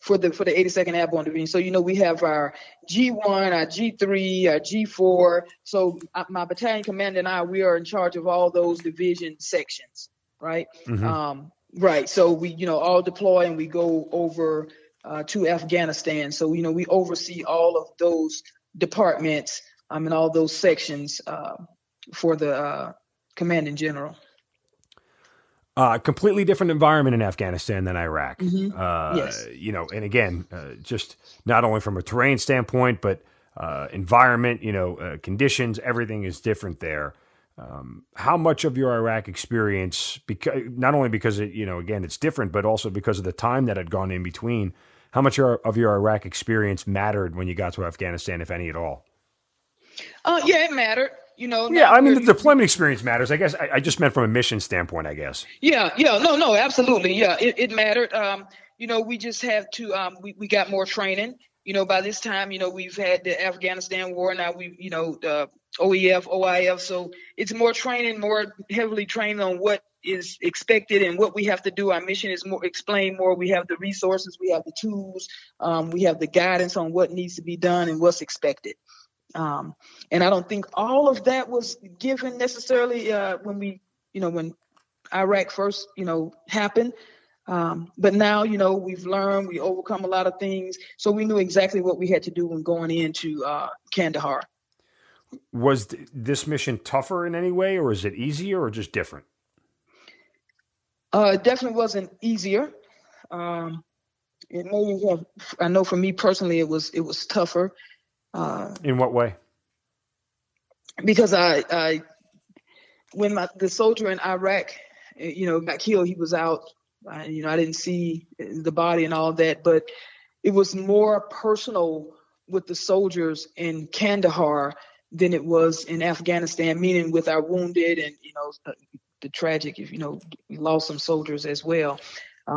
for the 82nd Airborne Division. So, we have our G1, our G3, our G4. So my battalion commander and I, we are in charge of all those division sections, right? Mm-hmm. So we, all deploy and we go over to Afghanistan. So, we oversee all of those departments and all those sections for the command in general. Completely different environment in Afghanistan than Iraq. Yes. And again, just not only from a terrain standpoint, but environment, conditions, everything is different there. How much of your Iraq experience, not only because again, it's different, but also because of the time that had gone in between, how much of your Iraq experience mattered when you got to Afghanistan, if any at all? Yeah, it mattered. The deployment experience matters. I guess I just meant from a mission standpoint, I guess. Yeah, no, absolutely. Yeah, it mattered. We just have to, we got more training. By this time, we've had the Afghanistan war. Now the OEF, OIF. So it's more training, more heavily trained on what is expected and what we have to do. Our mission is more explained more. We have the resources, we have the tools, we have the guidance on what needs to be done and what's expected. And I don't think all of that was given necessarily when Iraq first, happened. But now, we've learned, we overcome a lot of things. So we knew exactly what we had to do when going into Kandahar. Was this mission tougher in any way, or is it easier, or just different? It definitely wasn't easier. It may have, I know for me personally, it was tougher. In what way? Because when the soldier in Iraq, got killed, he was out. I didn't see the body and all of that, but it was more personal with the soldiers in Kandahar than it was in Afghanistan, meaning with our wounded and, the tragic, we lost some soldiers as well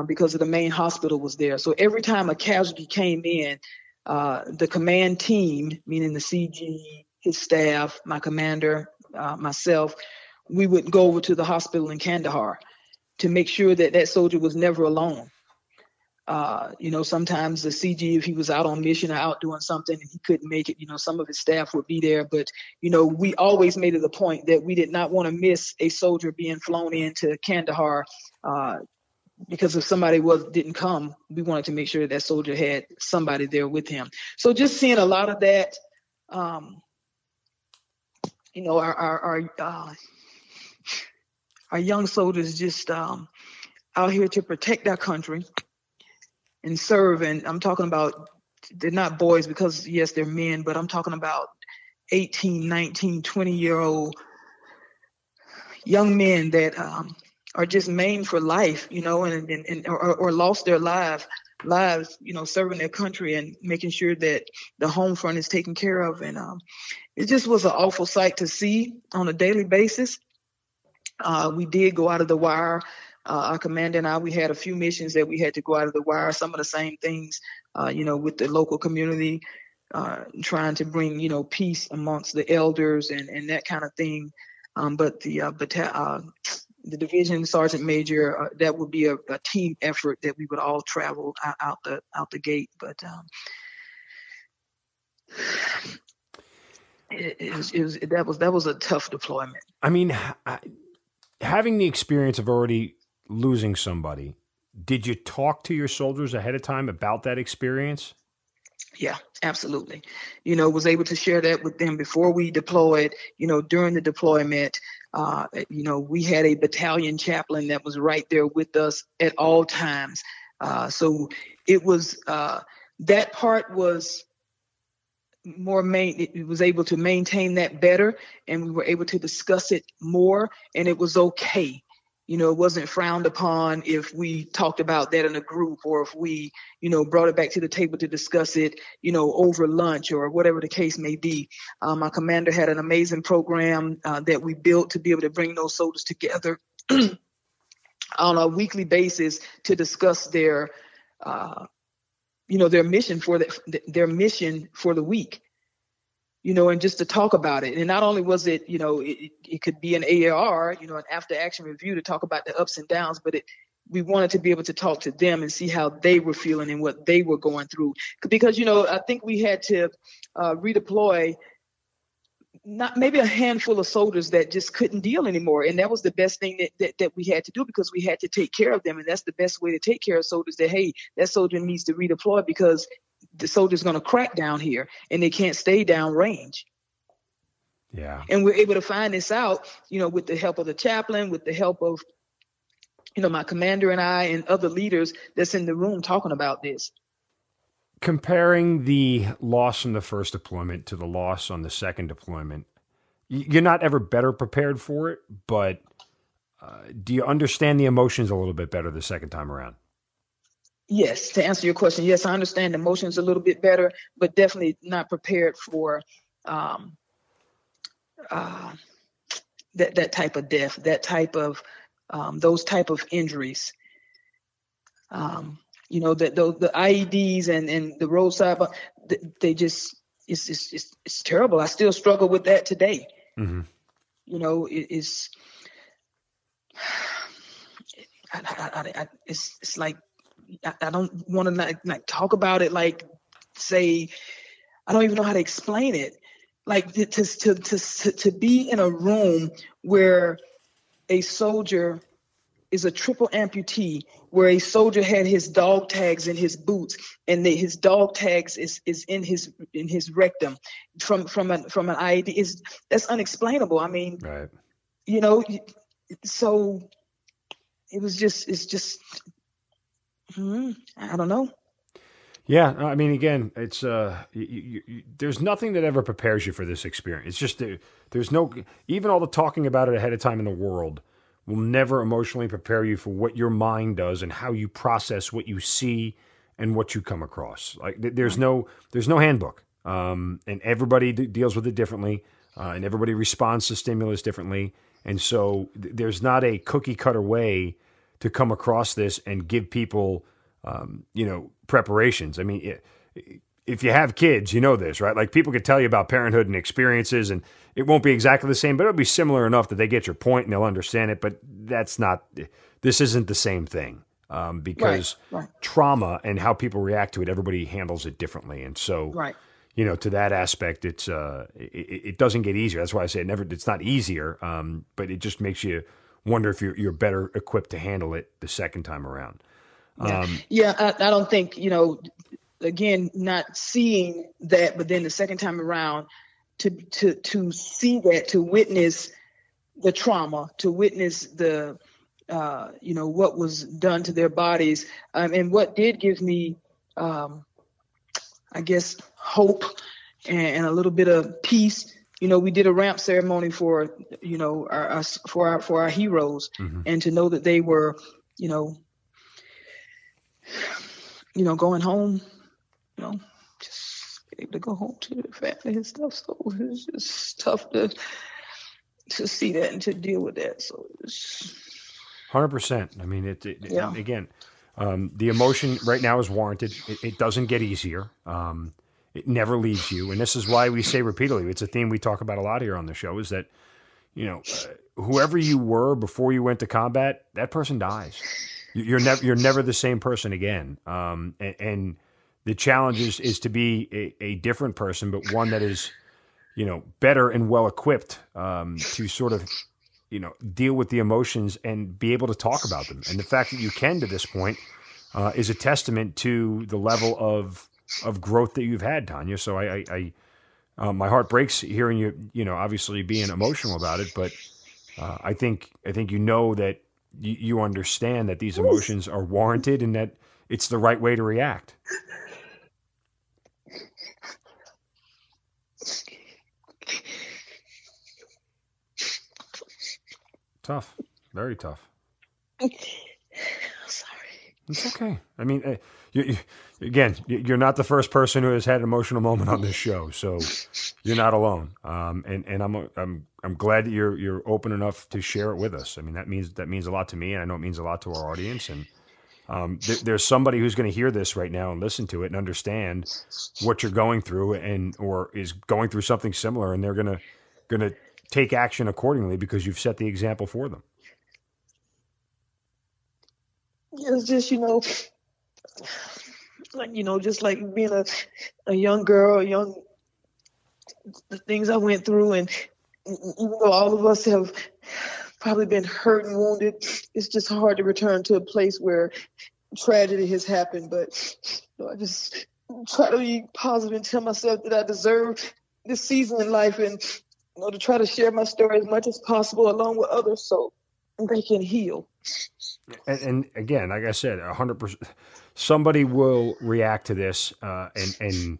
because of the main hospital was there. So every time a casualty came in, the command team, meaning the CG, his staff, my commander, myself, we would go over to the hospital in Kandahar to make sure that soldier was never alone. Sometimes the CG, if he was out on mission or out doing something and he couldn't make it, some of his staff would be there. But, we always made it a point that we did not want to miss a soldier being flown into Kandahar because if somebody didn't come, we wanted to make sure that soldier had somebody there with him. So just seeing a lot of that, our young soldiers just out here to protect our country and serve. And I'm talking about, they're not boys because, yes, they're men, but I'm talking about 18, 19, 20-year-old young men that are just maimed for life, or lost their lives, serving their country and making sure that the home front is taken care of. And it just was an awful sight to see on a daily basis. We did go out of the wire. Our commander and I, we had a few missions that we had to go out of the wire. Some of the same things, with the local community, trying to bring, peace amongst the elders and that kind of thing. But the division sergeant major, that would be a team effort that we would all travel out the gate. But that was a tough deployment. I mean, having the experience of already losing somebody, did you talk to your soldiers ahead of time about that experience? Yeah, absolutely. Was able to share that with them before we deployed, during the deployment. We had a battalion chaplain that was right there with us at all times. So it was, that part was it was able to maintain that better, and we were able to discuss it more, and it was okay. It wasn't frowned upon if we talked about that in a group, or if we, brought it back to the table to discuss it, over lunch or whatever the case may be. My commander had an amazing program that we built to be able to bring those soldiers together on a weekly basis to discuss their mission for their mission for the week. And just to talk about it. And not only was it, it could be an AAR, an after action review to talk about the ups and downs, but we wanted to be able to talk to them and see how they were feeling and what they were going through. Because, I think we had to redeploy not maybe a handful of soldiers that just couldn't deal anymore. And that was the best thing that we had to do, because we had to take care of them. And that's the best way to take care of soldiers, that, hey, that soldier needs to redeploy because the soldier's going to crack down here and they can't stay down range. Yeah. And we're able to find this out, with the help of the chaplain, with the help of, my commander and I and other leaders that's in the room talking about this. Comparing the loss from the first deployment to the loss on the second deployment, you're not ever better prepared for it, but do you understand the emotions a little bit better the second time around? Yes, to answer your question, yes, I understand emotions a little bit better, but definitely not prepared for that type of death, that type of those type of injuries. The IEDs and the roadside, they just it's terrible. I still struggle with that today. Mm-hmm. It's like I don't want to like talk about it. Like say, I don't even know how to explain it. Like to be in a room where a soldier is a triple amputee, where a soldier had his dog tags in his boots, and his dog tags is in his rectum from an IED. That's unexplainable. I mean, right. So it's just I don't know. Yeah, I mean, again, it's there's nothing that ever prepares you for this experience. It's just there's no, even all the talking about it ahead of time in the world will never emotionally prepare you for what your mind does and how you process what you see and what you come across. Like there's no handbook, and everybody deals with it differently, and everybody responds to stimulus differently, and so there's not a cookie cutter way to come across this and give people, preparations. I mean, if you have kids, you know this, right? Like people could tell you about parenthood and experiences, and it won't be exactly the same, but it'll be similar enough that they get your point and they'll understand it. But this isn't the same thing, because right. Trauma and how people react to it, everybody handles it differently. And so, to that aspect, it doesn't get easier. That's why I say it's not easier, but it just makes you wonder if you're better equipped to handle it the second time around. I don't think, again, not seeing that, but then the second time around to see that, to witness the trauma, to witness the, what was done to their bodies. And what did give me, I guess, hope and a little bit of peace. We did a ramp ceremony for, our heroes, mm-hmm. and to know that they were, going home, just be able to go home to their family and stuff. So it's just tough to see that and to deal with that. So it's 100%. I mean, again, the emotion right now is warranted. It doesn't get easier. It never leaves you. And this is why we say repeatedly, it's a theme we talk about a lot here on the show, is that, whoever you were before you went to combat, that person dies. You're never the same person again. And the challenge is to be a different person, but one that is, better and well equipped to sort of, deal with the emotions and be able to talk about them. And the fact that you can to this point is a testament to the level of growth that you've had, Tonya. So I my heart breaks hearing you, obviously being emotional about it, but I think that you understand that these emotions are warranted and that it's the right way to react. Tough, very tough. Sorry. It's okay. I mean, you're not the first person who has had an emotional moment on this show, so you're not alone. And I'm glad that you're open enough to share it with us. I mean, that means a lot to me, and I know it means a lot to our audience. And there's somebody who's going to hear this right now and listen to it and understand what you're going through, or is going through something similar, and they're gonna take action accordingly because you've set the example for them. It's just, just like being a young girl, the things I went through, and even though all of us have probably been hurt and wounded, it's just hard to return to a place where tragedy has happened. But I just try to be positive and tell myself that I deserve this season in life, and to try to share my story as much as possible along with others so they can heal. And again, like I said, 100%, somebody will react to this and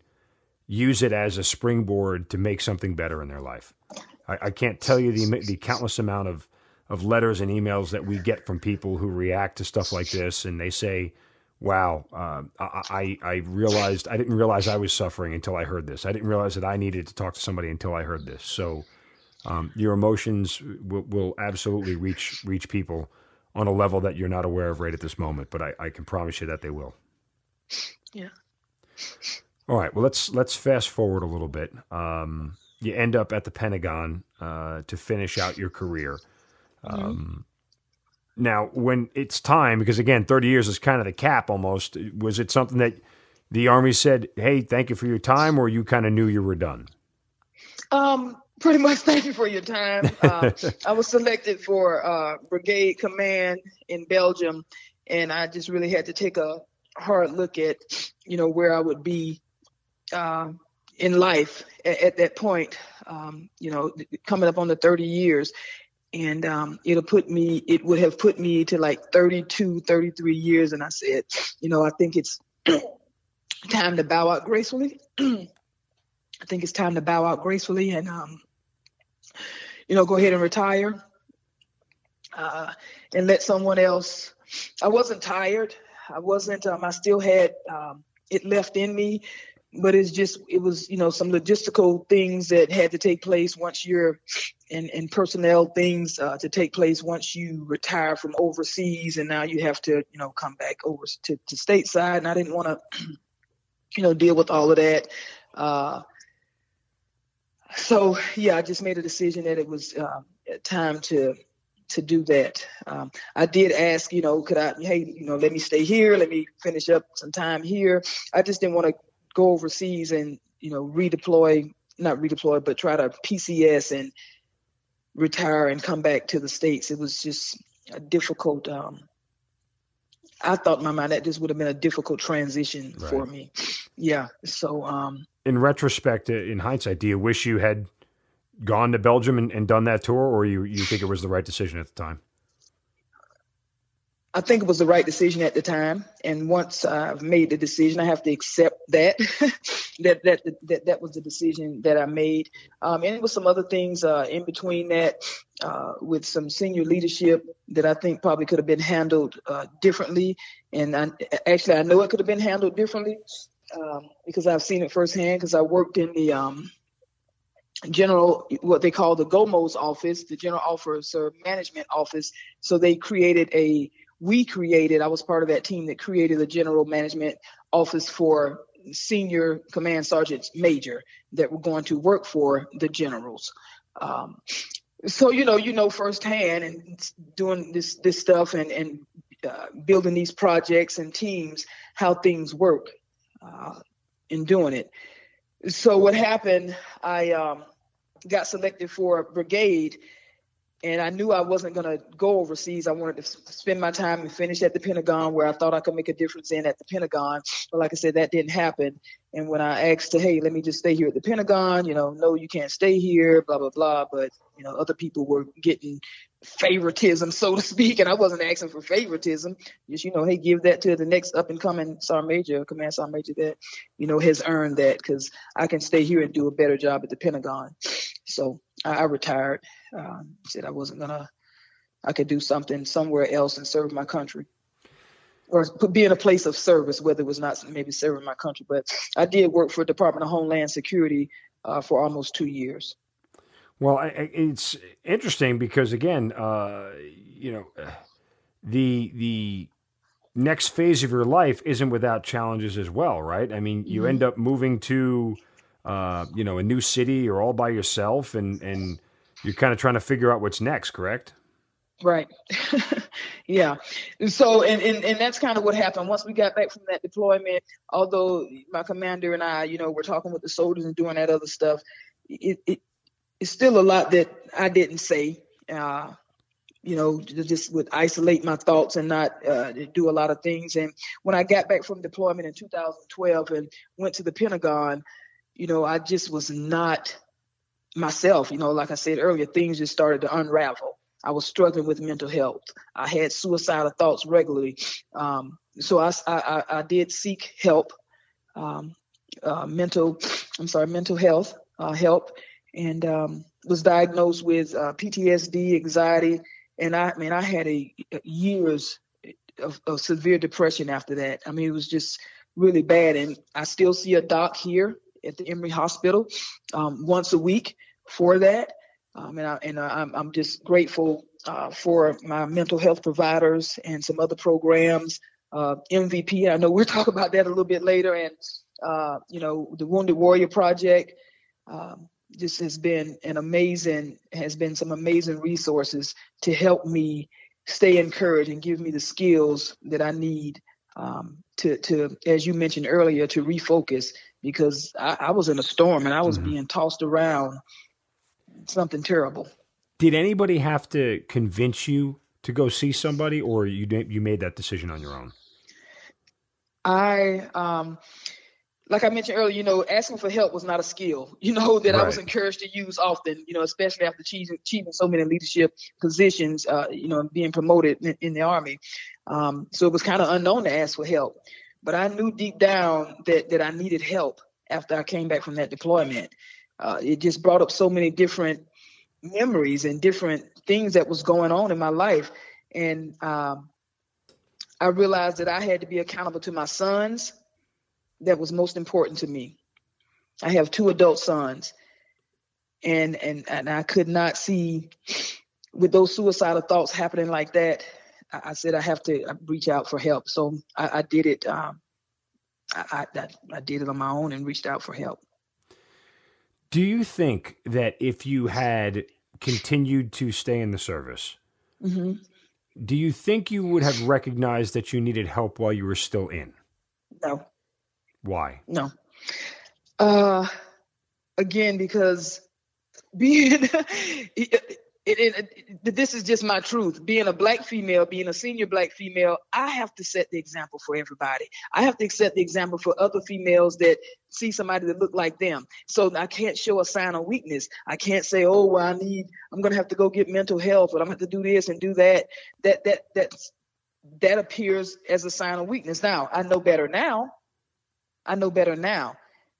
use it as a springboard to make something better in their life. I can't tell you the countless amount of letters and emails that we get from people who react to stuff like this, and they say, wow, I didn't realize I was suffering until I heard this. I didn't realize that I needed to talk to somebody until I heard this. So your emotions will absolutely reach people on a level that you're not aware of right at this moment, but I can promise you that they will. Yeah. All right. Well, let's fast forward a little bit. You end up at the Pentagon to finish out your career. Now, when it's time, because again, 30 years is kind of the cap almost, was it something that the Army said, hey, thank you for your time, or you kind of knew you were done? Pretty much thank you for your time. I was selected for brigade command in Belgium, and I just really had to take a hard look at, where I would be in life at that point, coming up on the 30 years. And it would have put me to like 32, 33 years. And I said, I think it's time to bow out gracefully. And, go ahead and retire and let someone else. I wasn't tired. I still had it left in me, but it was, some logistical things that had to take place once you're and personnel things to take place once you retire from overseas. And now you have to, come back over to stateside. And I didn't want to, deal with all of that. So yeah, I just made a decision that it was time to do that. I did ask, could I, let me stay here, let me finish up some time here. I just didn't want to go overseas and, not redeploy, but try to PCS and retire and come back to the States. It was just a difficult, I thought in my mind that this would have been a difficult transition for me. Yeah. So, in retrospect, in hindsight, do you wish you had gone to Belgium and done that tour, or you think it was the right decision at the time? I think it was the right decision at the time. And once I've made the decision, I have to accept that, that was the decision that I made. And it was some other things in between that with some senior leadership that I think probably could have been handled differently. And I know it could have been handled differently because I've seen it firsthand, because I worked in the general, what they call the GOMO's office, the General Officer Management Office. So I was part of that team that created the General Management Office for senior command sergeants major that were going to work for the generals. So, firsthand and doing this stuff and building these projects and teams, how things work in doing it. So what happened, I got selected for a brigade, and I knew I wasn't going to go overseas. I wanted to spend my time and finish at the Pentagon, where I thought I could make a difference at the Pentagon. But like I said, that didn't happen. And when I asked hey, let me just stay here at the Pentagon, no, you can't stay here, blah, blah, blah. But, other people were getting favoritism, so to speak. And I wasn't asking for favoritism. Just, hey, give that to the next up and coming Sergeant Major, Command Sergeant Major that, has earned that, because I can stay here and do a better job at the Pentagon. So I retired. Said I could do something somewhere else and serve my country, or be in a place of service, whether it was not maybe serving my country. But I did work for the Department of Homeland Security for almost 2 years. Well, it's interesting because, again, the next phase of your life isn't without challenges as well, right? I mean, you end up moving to, a new city. You're all by yourself, and you're kind of trying to figure out what's next, correct? Right. Yeah. So, and that's kind of what happened. Once we got back from that deployment, although my commander and I, were talking with the soldiers and doing that other stuff, it's still a lot that I didn't say, just would isolate my thoughts and not do a lot of things. And when I got back from deployment in 2012 and went to the Pentagon, I just was not myself. Like I said earlier, things just started to unravel. I was struggling with mental health. I had suicidal thoughts regularly. So I did seek help, mental health help, and was diagnosed with PTSD, anxiety, and I had years of severe depression after that. I mean, it was just really bad, and I still see a doc here at the Emory Hospital once a week for that. I'm just grateful for my mental health providers and some other programs. MVP, I know we'll talk about that a little bit later, and the Wounded Warrior Project just has been some amazing resources to help me stay encouraged and give me the skills that I need to, as you mentioned earlier, to refocus, because I was in a storm and I was being tossed around. Something terrible. Did anybody have to convince you to go see somebody, or you made that decision on your own? Like I mentioned earlier, asking for help was not a skill, that right. I was encouraged to use often, especially after achieving so many leadership positions, being promoted in the Army. So it was kind of unknown to ask for help. But I knew deep down that I needed help after I came back from that deployment. It just brought up so many different memories and different things that was going on in my life. And I realized that I had to be accountable to my sons. That was most important to me. I have 2 adult sons, and I could not see, with those suicidal thoughts happening like that, I said I have to reach out for help. So I did it. I did it on my own and reached out for help. Do you think that if you had continued to stay in the service, do you think you would have recognized that you needed help while you were still in? No. Why? No. Again, because being this is just my truth. Being a Black female, being a senior Black female, I have to set the example for everybody. I have to set the example for other females that see somebody that look like them. So I can't show a sign of weakness. I can't say, I'm going to have to go get mental health, or I'm going to have to do this and do that. That appears as a sign of weakness. Now, I know better now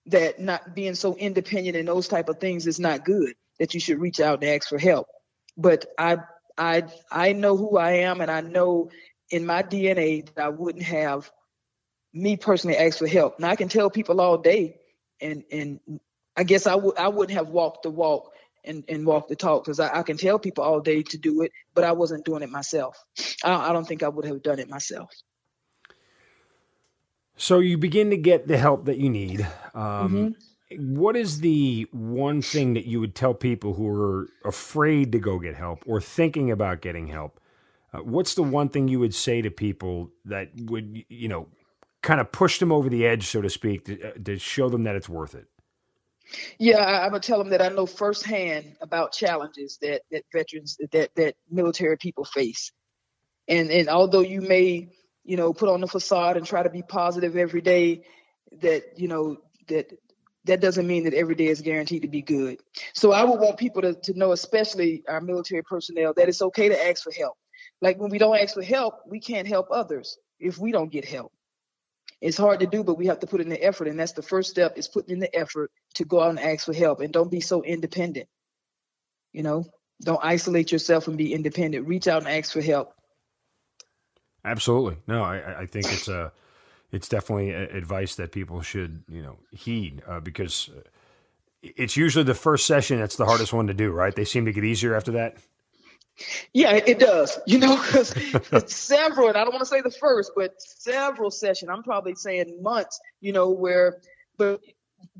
that not being so independent and those type of things is not good, that you should reach out and ask for help. But I know who I am, and I know in my DNA that I wouldn't have me personally ask for help. Now I can tell people all day, and I guess I wouldn't have walked the walk and walked the talk, because I can tell people all day to do it, but I wasn't doing it myself. I don't think I would have done it myself. So you begin to get the help that you need. What is the one thing that you would tell people who are afraid to go get help or thinking about getting help? What's the one thing you would say to people that would, kind of push them over the edge, so to speak, to show them that it's worth it? Yeah, I'm going to tell them that I know firsthand about challenges that veterans, that military people face. And although you may, put on the facade and try to be positive every day, that doesn't mean that every day is guaranteed to be good. So I would want people to know, especially our military personnel, that it's okay to ask for help. Like when we don't ask for help, we can't help others if we don't get help. It's hard to do, but we have to put in the effort. And that's the first step, is putting in the effort to go out and ask for help. And don't be so independent. Don't isolate yourself and be independent. Reach out and ask for help. Absolutely. No, I think it's definitely advice that people should, heed, because it's usually the first session that's the hardest one to do, right? They seem to get easier after that. Yeah, it does, because it's several, and I don't want to say the first, but several sessions, I'm probably saying months, but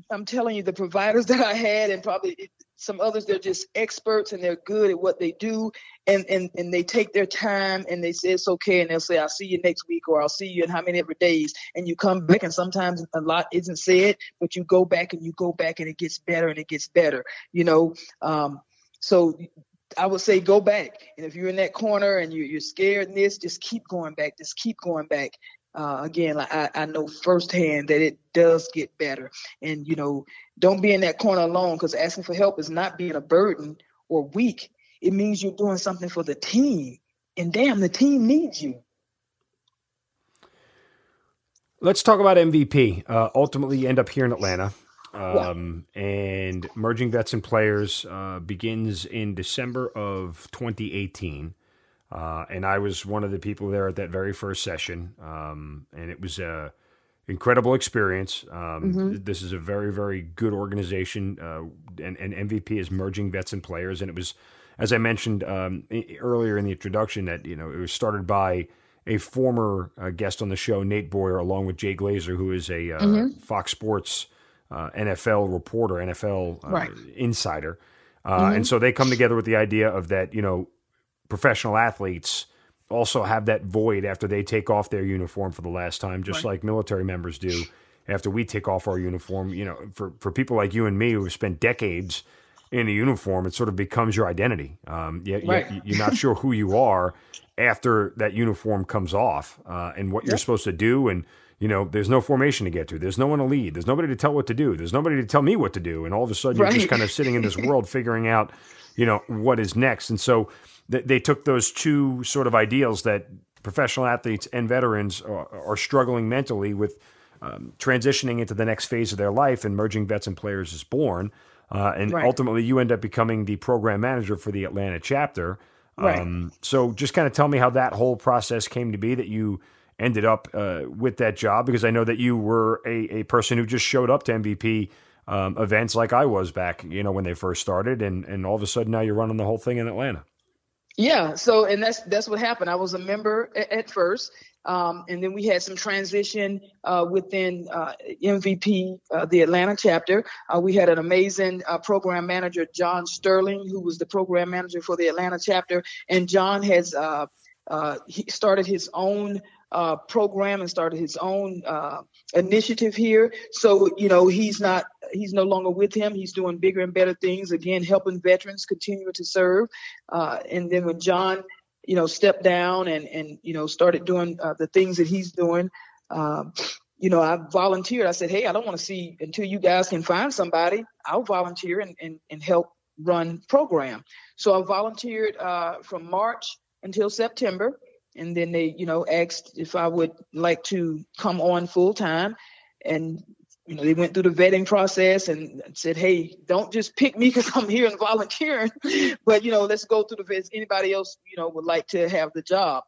I'm telling you, the providers that I had, and probably some others, they're just experts and they're good at what they do. And they take their time and they say it's okay. And they'll say, I'll see you next week, or I'll see you in how many days. And you come back, and sometimes a lot isn't said, but you go back and it gets better and it gets better, So I would say go back. And if you're in that corner and you're scared in this, just keep going back. Again, I know firsthand that it does get better. And, don't be in that corner alone, because asking for help is not being a burden or weak. it means you're doing something for the team. And damn, the team needs you. Let's talk about MVP. Ultimately, you end up here in Atlanta. And Merging Vets and Players begins in December of 2018. And I was one of the people there at that very first session. And it was an incredible experience. This is a very, very good organization. And MVP is Merging Vets and Players. And it was, as I mentioned earlier in the introduction, that it was started by a former guest on the show, Nate Boyer, along with Jay Glazer, who is a Fox Sports NFL reporter, NFL insider. And so they come together with the idea of that, professional athletes also have that void after they take off their uniform for the last time, just like military members do after we take off our uniform. For people like you and me who have spent decades in a uniform, it sort of becomes your identity. You're not sure who you are after that uniform comes off and what you're supposed to do. And, there's no formation to get to. There's no one to lead. There's nobody to tell what to do. There's nobody to tell me what to do. And all of a sudden you're just kind of sitting in this world figuring out, what is next. And so they took those two sort of ideals that professional athletes and veterans are struggling mentally with transitioning into the next phase of their life, and Merging Vets and Players is born. Ultimately you end up becoming the program manager for the Atlanta chapter. So just kind of tell me how that whole process came to be, that you ended up with that job, because I know that you were a person who just showed up to MVP events like I was back, when they first started, and all of a sudden now you're running the whole thing in Atlanta. Yeah. So, and that's what happened. I was a member at first. And then we had some transition within MVP, the Atlanta chapter. We had an amazing program manager, John Sterling, who was the program manager for the Atlanta chapter. And John has he started his own program and started his own initiative here. So, he's no longer with him. He's doing bigger and better things, again, helping veterans continue to serve. And then when John stepped down and started doing the things that he's doing. I volunteered. I said, hey, I don't want to see until you guys can find somebody. I'll volunteer and help run program. So I volunteered from March until September. And then they, asked if I would like to come on full time. And they went through the vetting process and said, hey, don't just pick me because I'm here and volunteering, but, let's go through the vets. Anybody else, would like to have the job.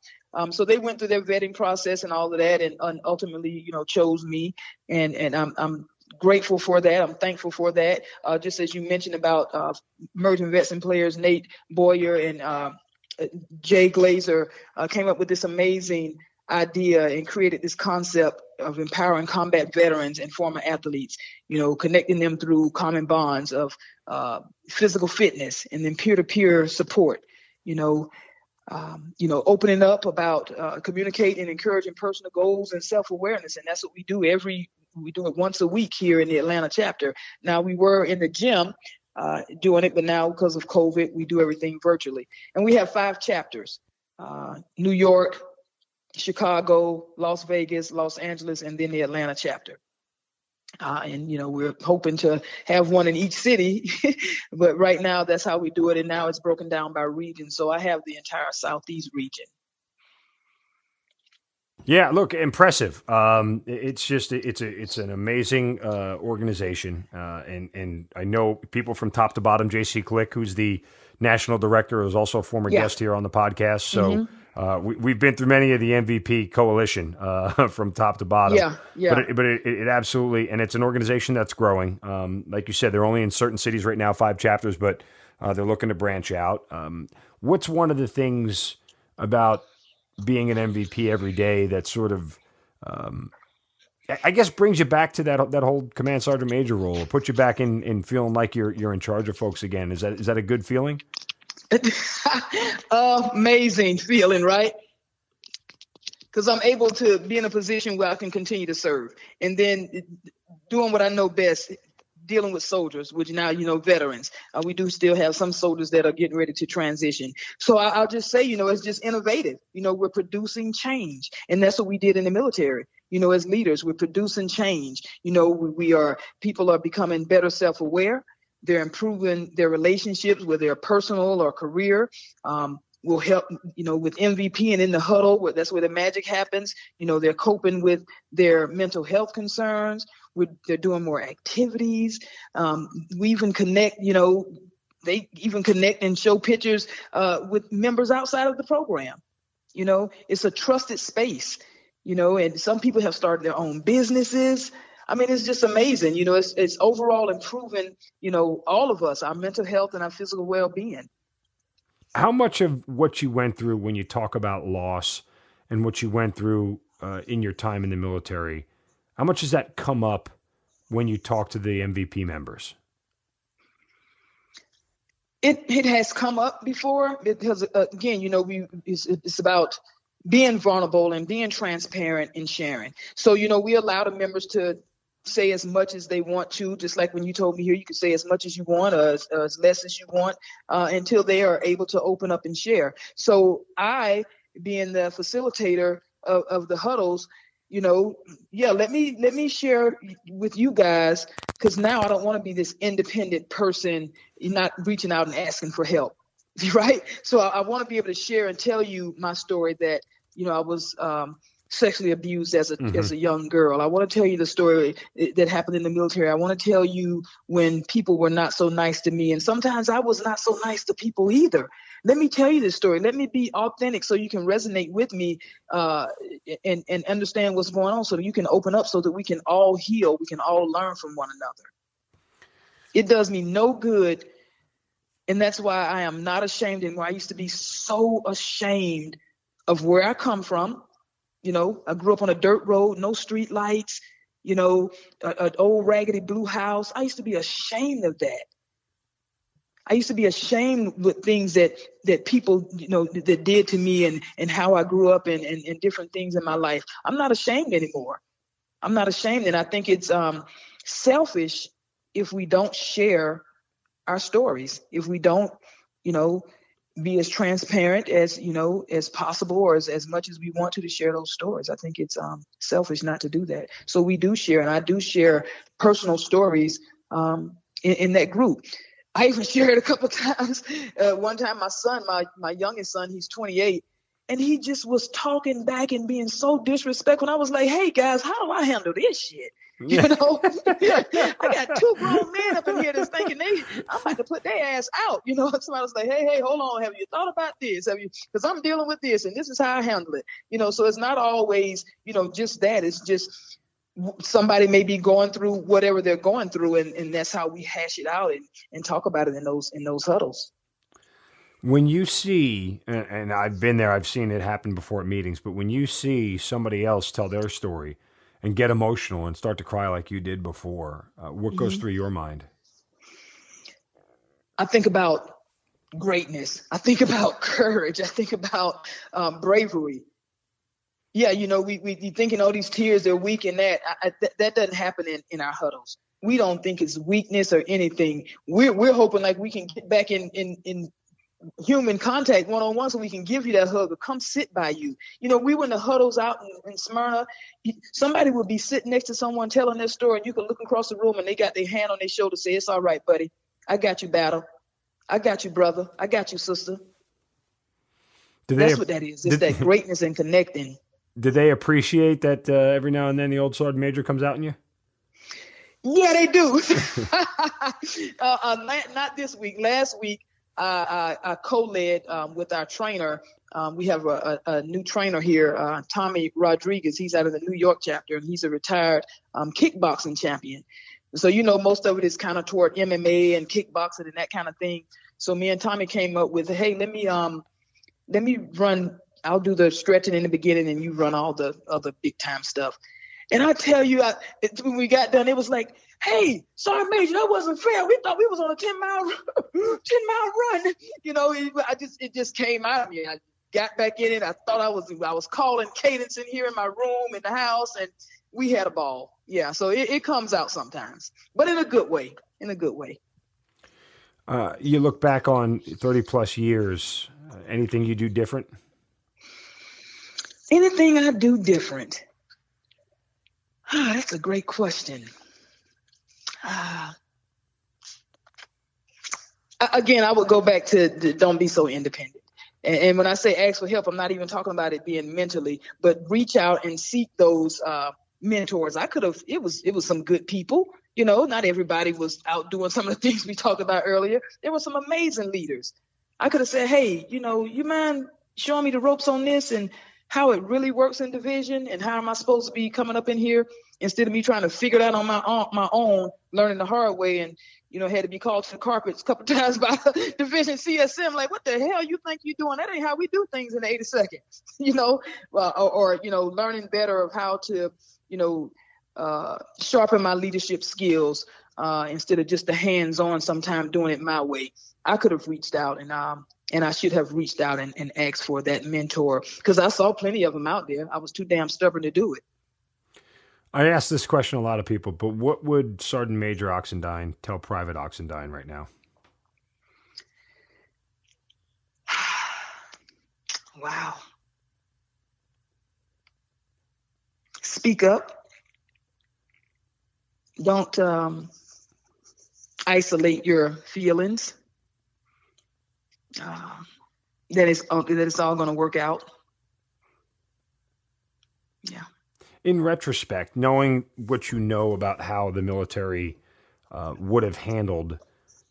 So they went through their vetting process and all of that, and ultimately, chose me. And I'm grateful for that. I'm thankful for that. Just as you mentioned about Merging Vets and Players, Nate Boyer and Jay Glazer came up with this amazing idea and created this concept of empowering combat veterans and former athletes, connecting them through common bonds of physical fitness and then peer-to-peer support, opening up about communicating and encouraging personal goals and self-awareness. And that's what we do we do it once a week here in the Atlanta chapter. Now, we were in the gym doing it, but now because of COVID, we do everything virtually. And we have 5 chapters, New York, Chicago, Las Vegas, Los Angeles, and then the Atlanta chapter. And we're hoping to have one in each city, but right now that's how we do it. And now it's broken down by region. So I have the entire Southeast region. Yeah, look, impressive. It's an amazing organization, and I know people from top to bottom. JC Click, who's the national director, is also a former guest here on the podcast. So we've been through many of the MVP coalition from top to bottom. Yeah. But it absolutely, and it's an organization that's growing. Like you said, they're only in certain cities right now, 5 chapters, but they're looking to branch out. What's one of the things about being an MVP every day that sort of, I guess, brings you back to that whole command sergeant major role, or puts you back in feeling like you're in charge of folks again? Is that a good feeling? Amazing feeling, right? Because I'm able to be in a position where I can continue to serve, and then doing what I know best, dealing with soldiers, which now, veterans. We do still have some soldiers that are getting ready to transition. So I'll just say, it's just innovative. We're producing change. And that's what we did in the military. As leaders, we're producing change. People are becoming better self-aware. They're improving their relationships, whether they're personal or career. Will help, with MVP and in the huddle, that's where the magic happens. They're coping with their mental health concerns. They're doing more activities. We even connect, they even connect and show pictures with members outside of the program. It's a trusted space, and some people have started their own businesses. I mean, it's just amazing. It's overall improving, all of us, our mental health and our physical well-being. How much of what you went through when you talk about loss and what you went through in your time in the military, how much does that come up when you talk to the MVP members? It has come up before because, again, it's about being vulnerable and being transparent and sharing. So, we allow the members to say as much as they want to, just like when you told me here, you could say as much as you want or as less as you want until they are able to open up and share. So I, being the facilitator of the huddles, let me share with you guys, because now I don't want to be this independent person, not reaching out and asking for help, right? So I want to be able to share and tell you my story that, I was sexually abused as a young girl. I want to tell you the story that happened in the military. I want to tell you when people were not so nice to me. And sometimes I was not so nice to people either. Let me tell you this story. Let me be authentic so you can resonate with me and understand what's going on so that you can open up so that we can all heal. We can all learn from one another. It does me no good. And that's why I am not ashamed anymore. I used to be so ashamed of where I come from. I grew up on a dirt road, no street lights, an old raggedy blue house. I used to be ashamed of that. I used to be ashamed with things that people, that did to me and how I grew up and different things in my life. I'm not ashamed anymore. I'm not ashamed. And I think it's selfish if we don't share our stories, if we don't, be as transparent as possible or as much as we want to share those stories. I think it's selfish not to do that. So we do share, and I do share personal stories in that group. I even shared a couple of times. One time, my son, my youngest son, he's 28, and he just was talking back and being so disrespectful. And I was like, "Hey guys, how do I handle this shit?" Yeah. I got two grown men up in here that's thinking I'm about to put their ass out. Somebody was like, hey, hold on. Have you thought about this? Because I'm dealing with this and this is how I handle it. So it's not always, just that. It's just somebody may be going through whatever they're going through. And that's how we hash it out and talk about it in those huddles. When you see, and I've been there, I've seen it happen before at meetings, but when you see somebody else tell their story and get emotional and start to cry like you did before, what goes through your mind? I think about greatness. I think about courage. I think about bravery. Yeah, we thinking, these tears, they're weak and that. That doesn't happen in our huddles. We don't think it's weakness or anything. We're hoping like we can get back in human contact one-on-one so we can give you that hug or come sit by you. We were in the huddles out in Smyrna. Somebody would be sitting next to someone telling their story and you could look across the room and they got their hand on their shoulder, say, "It's all right, buddy. I got you, battle. I got you, brother. I got you, sister." That's what that is. It's that greatness and connecting. Did they appreciate that every now and then the old sergeant major comes out in you? Yeah, they do. Not this week. Last week, I co-led with our trainer. We have a new trainer here, Tonya Rodriguez. He's out of the New York chapter, and he's a retired kickboxing champion. So, most of it is kind of toward MMA and kickboxing and that kind of thing. So me and Tommy came up with, hey, let me run. I'll do the stretching in the beginning, and you run all the other big time stuff. And I tell you, when we got done, it was like, "Hey, Sergeant Major, that wasn't fair. We thought we was on a 10-mile run." It just came out of me. I got back in it. I thought I was calling cadence in here in my room in the house, and we had a ball. Yeah, so it comes out sometimes, but in a good way. You look back on 30 plus years. Anything you do different? Anything I do different? That's a great question. Again, I would go back to don't be so independent. And when I say ask for help, I'm not even talking about it being mentally, but reach out and seek those mentors. It was some good people. Not everybody was out doing some of the things we talked about earlier. There were some amazing leaders. I could have said, hey, you mind showing me the ropes on this and how it really works in division and how am I supposed to be coming up in here instead of me trying to figure it out on my own, learning the hard way and, had to be called to the carpets a couple of times by division CSM. Like, what the hell you think you're doing? That ain't how we do things in the 82nd, or learning better of how to, sharpen my leadership skills instead of just the hands-on, sometimes doing it my way. I could have reached out and I should have reached out and asked for that mentor because I saw plenty of them out there. I was too damn stubborn to do it. I ask this question to a lot of people, but what would Sergeant Major Oxendine tell Private Oxendine right now? Wow. Speak up. Don't isolate your feelings. That it's all going to work out. Yeah. In retrospect, knowing what you know about how the military would have handled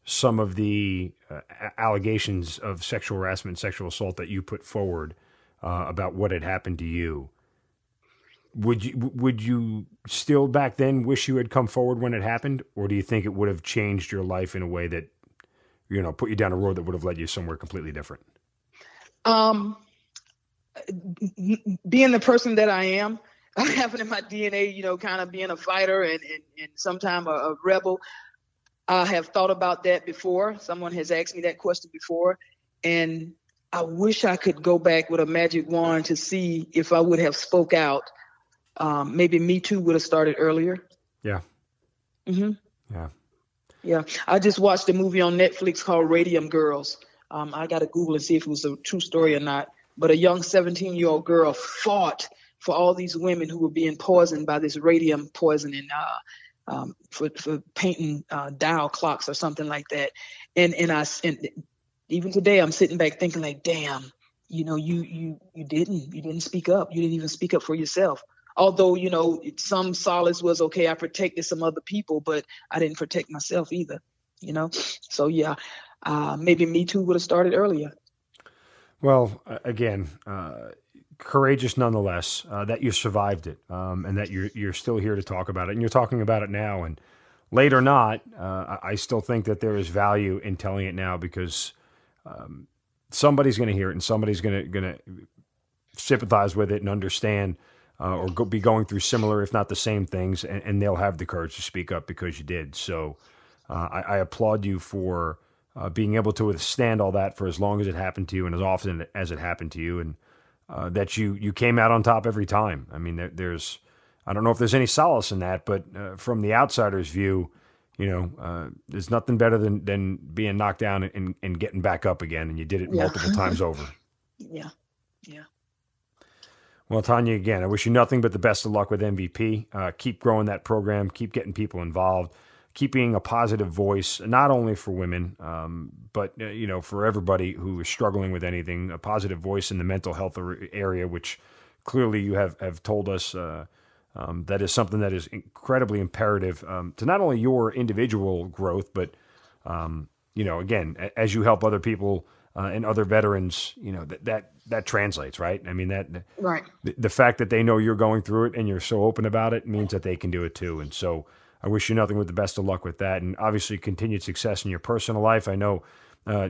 some of the allegations of sexual harassment, sexual assault that you put forward about what had happened to you, would you still back then wish you had come forward when it happened, or do you think it would have changed your life in a way that put you down a road that would have led you somewhere completely different? Being the person that I am, having in my DNA, kind of being a fighter and sometimes a rebel, I have thought about that before. Someone has asked me that question before, and I wish I could go back with a magic wand to see if I would have spoke out. Maybe Me Too would have started earlier. Yeah. Mm-hmm. Yeah. Yeah. I just watched a movie on Netflix called Radium Girls. I got to Google and see if it was a true story or not. But a young 17-year-old girl fought for all these women who were being poisoned by this radium poisoning for painting dial clocks or something like that. And even today I'm sitting back thinking like, damn, you didn't speak up. You didn't even speak up for yourself. Although, some solace was, okay, I protected some other people, but I didn't protect myself either, So, yeah, maybe Me Too would have started earlier. Well, again, courageous nonetheless that you survived it and that you're still here to talk about it. And you're talking about it now. And late or not, I still think that there is value in telling it now because somebody's going to hear it and somebody's going to sympathize with it and understand or be going through similar, if not the same things, and they'll have the courage to speak up because you did. So I applaud you for being able to withstand all that for as long as it happened to you and as often as it happened to you, and that you came out on top every time. I mean, I don't know if there's any solace in that, but from the outsider's view, there's nothing better than being knocked down and getting back up again, and you did it multiple times over. Yeah, yeah. Well, Tonya, again, I wish you nothing but the best of luck with MVP. Keep growing that program. Keep getting people involved. Keep being a positive voice, not only for women, but for everybody who is struggling with anything. A positive voice in the mental health area, which clearly you have told us that is something that is incredibly imperative to not only your individual growth, but again, as you help other people and other veterans, that translates, right? I mean, right. The fact that they know you're going through it and you're so open about it means that they can do it too. And so I wish you nothing but the best of luck with that, and obviously continued success in your personal life. I know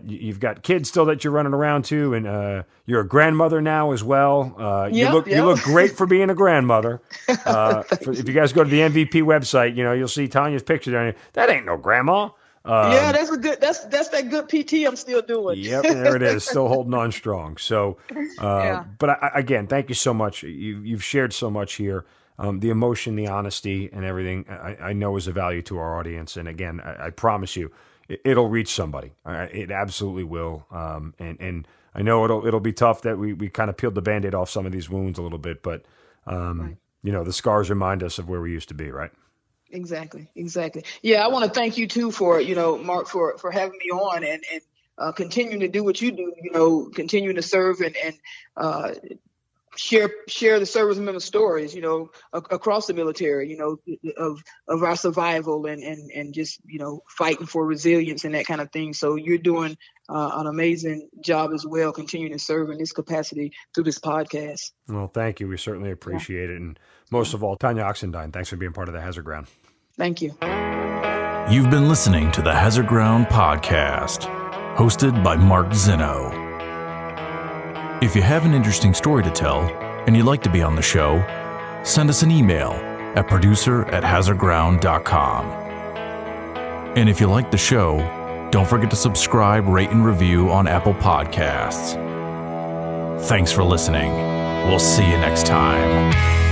you've got kids still that you're running around to, and you're a grandmother now as well. You look great for being a grandmother. If you guys go to the MVP website, you'll see Tonya's picture there. That ain't no grandma. That's that's that good PT I'm still doing. Yep, there it is, still holding on strong. So, but again, thank you so much. You've shared so much here. The emotion, the honesty, and everything I know is a value to our audience. And again, I promise you, it'll reach somebody. It absolutely will. And I know it'll be tough that we kind of peeled the Band-Aid off some of these wounds a little bit, but right. The scars remind us of where we used to be, right? Exactly. Yeah, I want to thank you too for, Mark, for having me on and continuing to do what you do, continuing to serve and share the service member stories, across the military, of our survival and just, fighting for resilience and that kind of thing. So you're doing an amazing job as well, continuing to serve in this capacity through this podcast. Well, thank you. We certainly appreciate it. And most of all, Tonya Oxendine, thanks for being part of the Hazard Ground. Thank you. You've been listening to the Hazard Ground podcast, hosted by Mark Zinno. If you have an interesting story to tell and you'd like to be on the show, send us an email at producer@hazardground.com. And if you like the show, don't forget to subscribe, rate, and review on Apple Podcasts. Thanks for listening. We'll see you next time.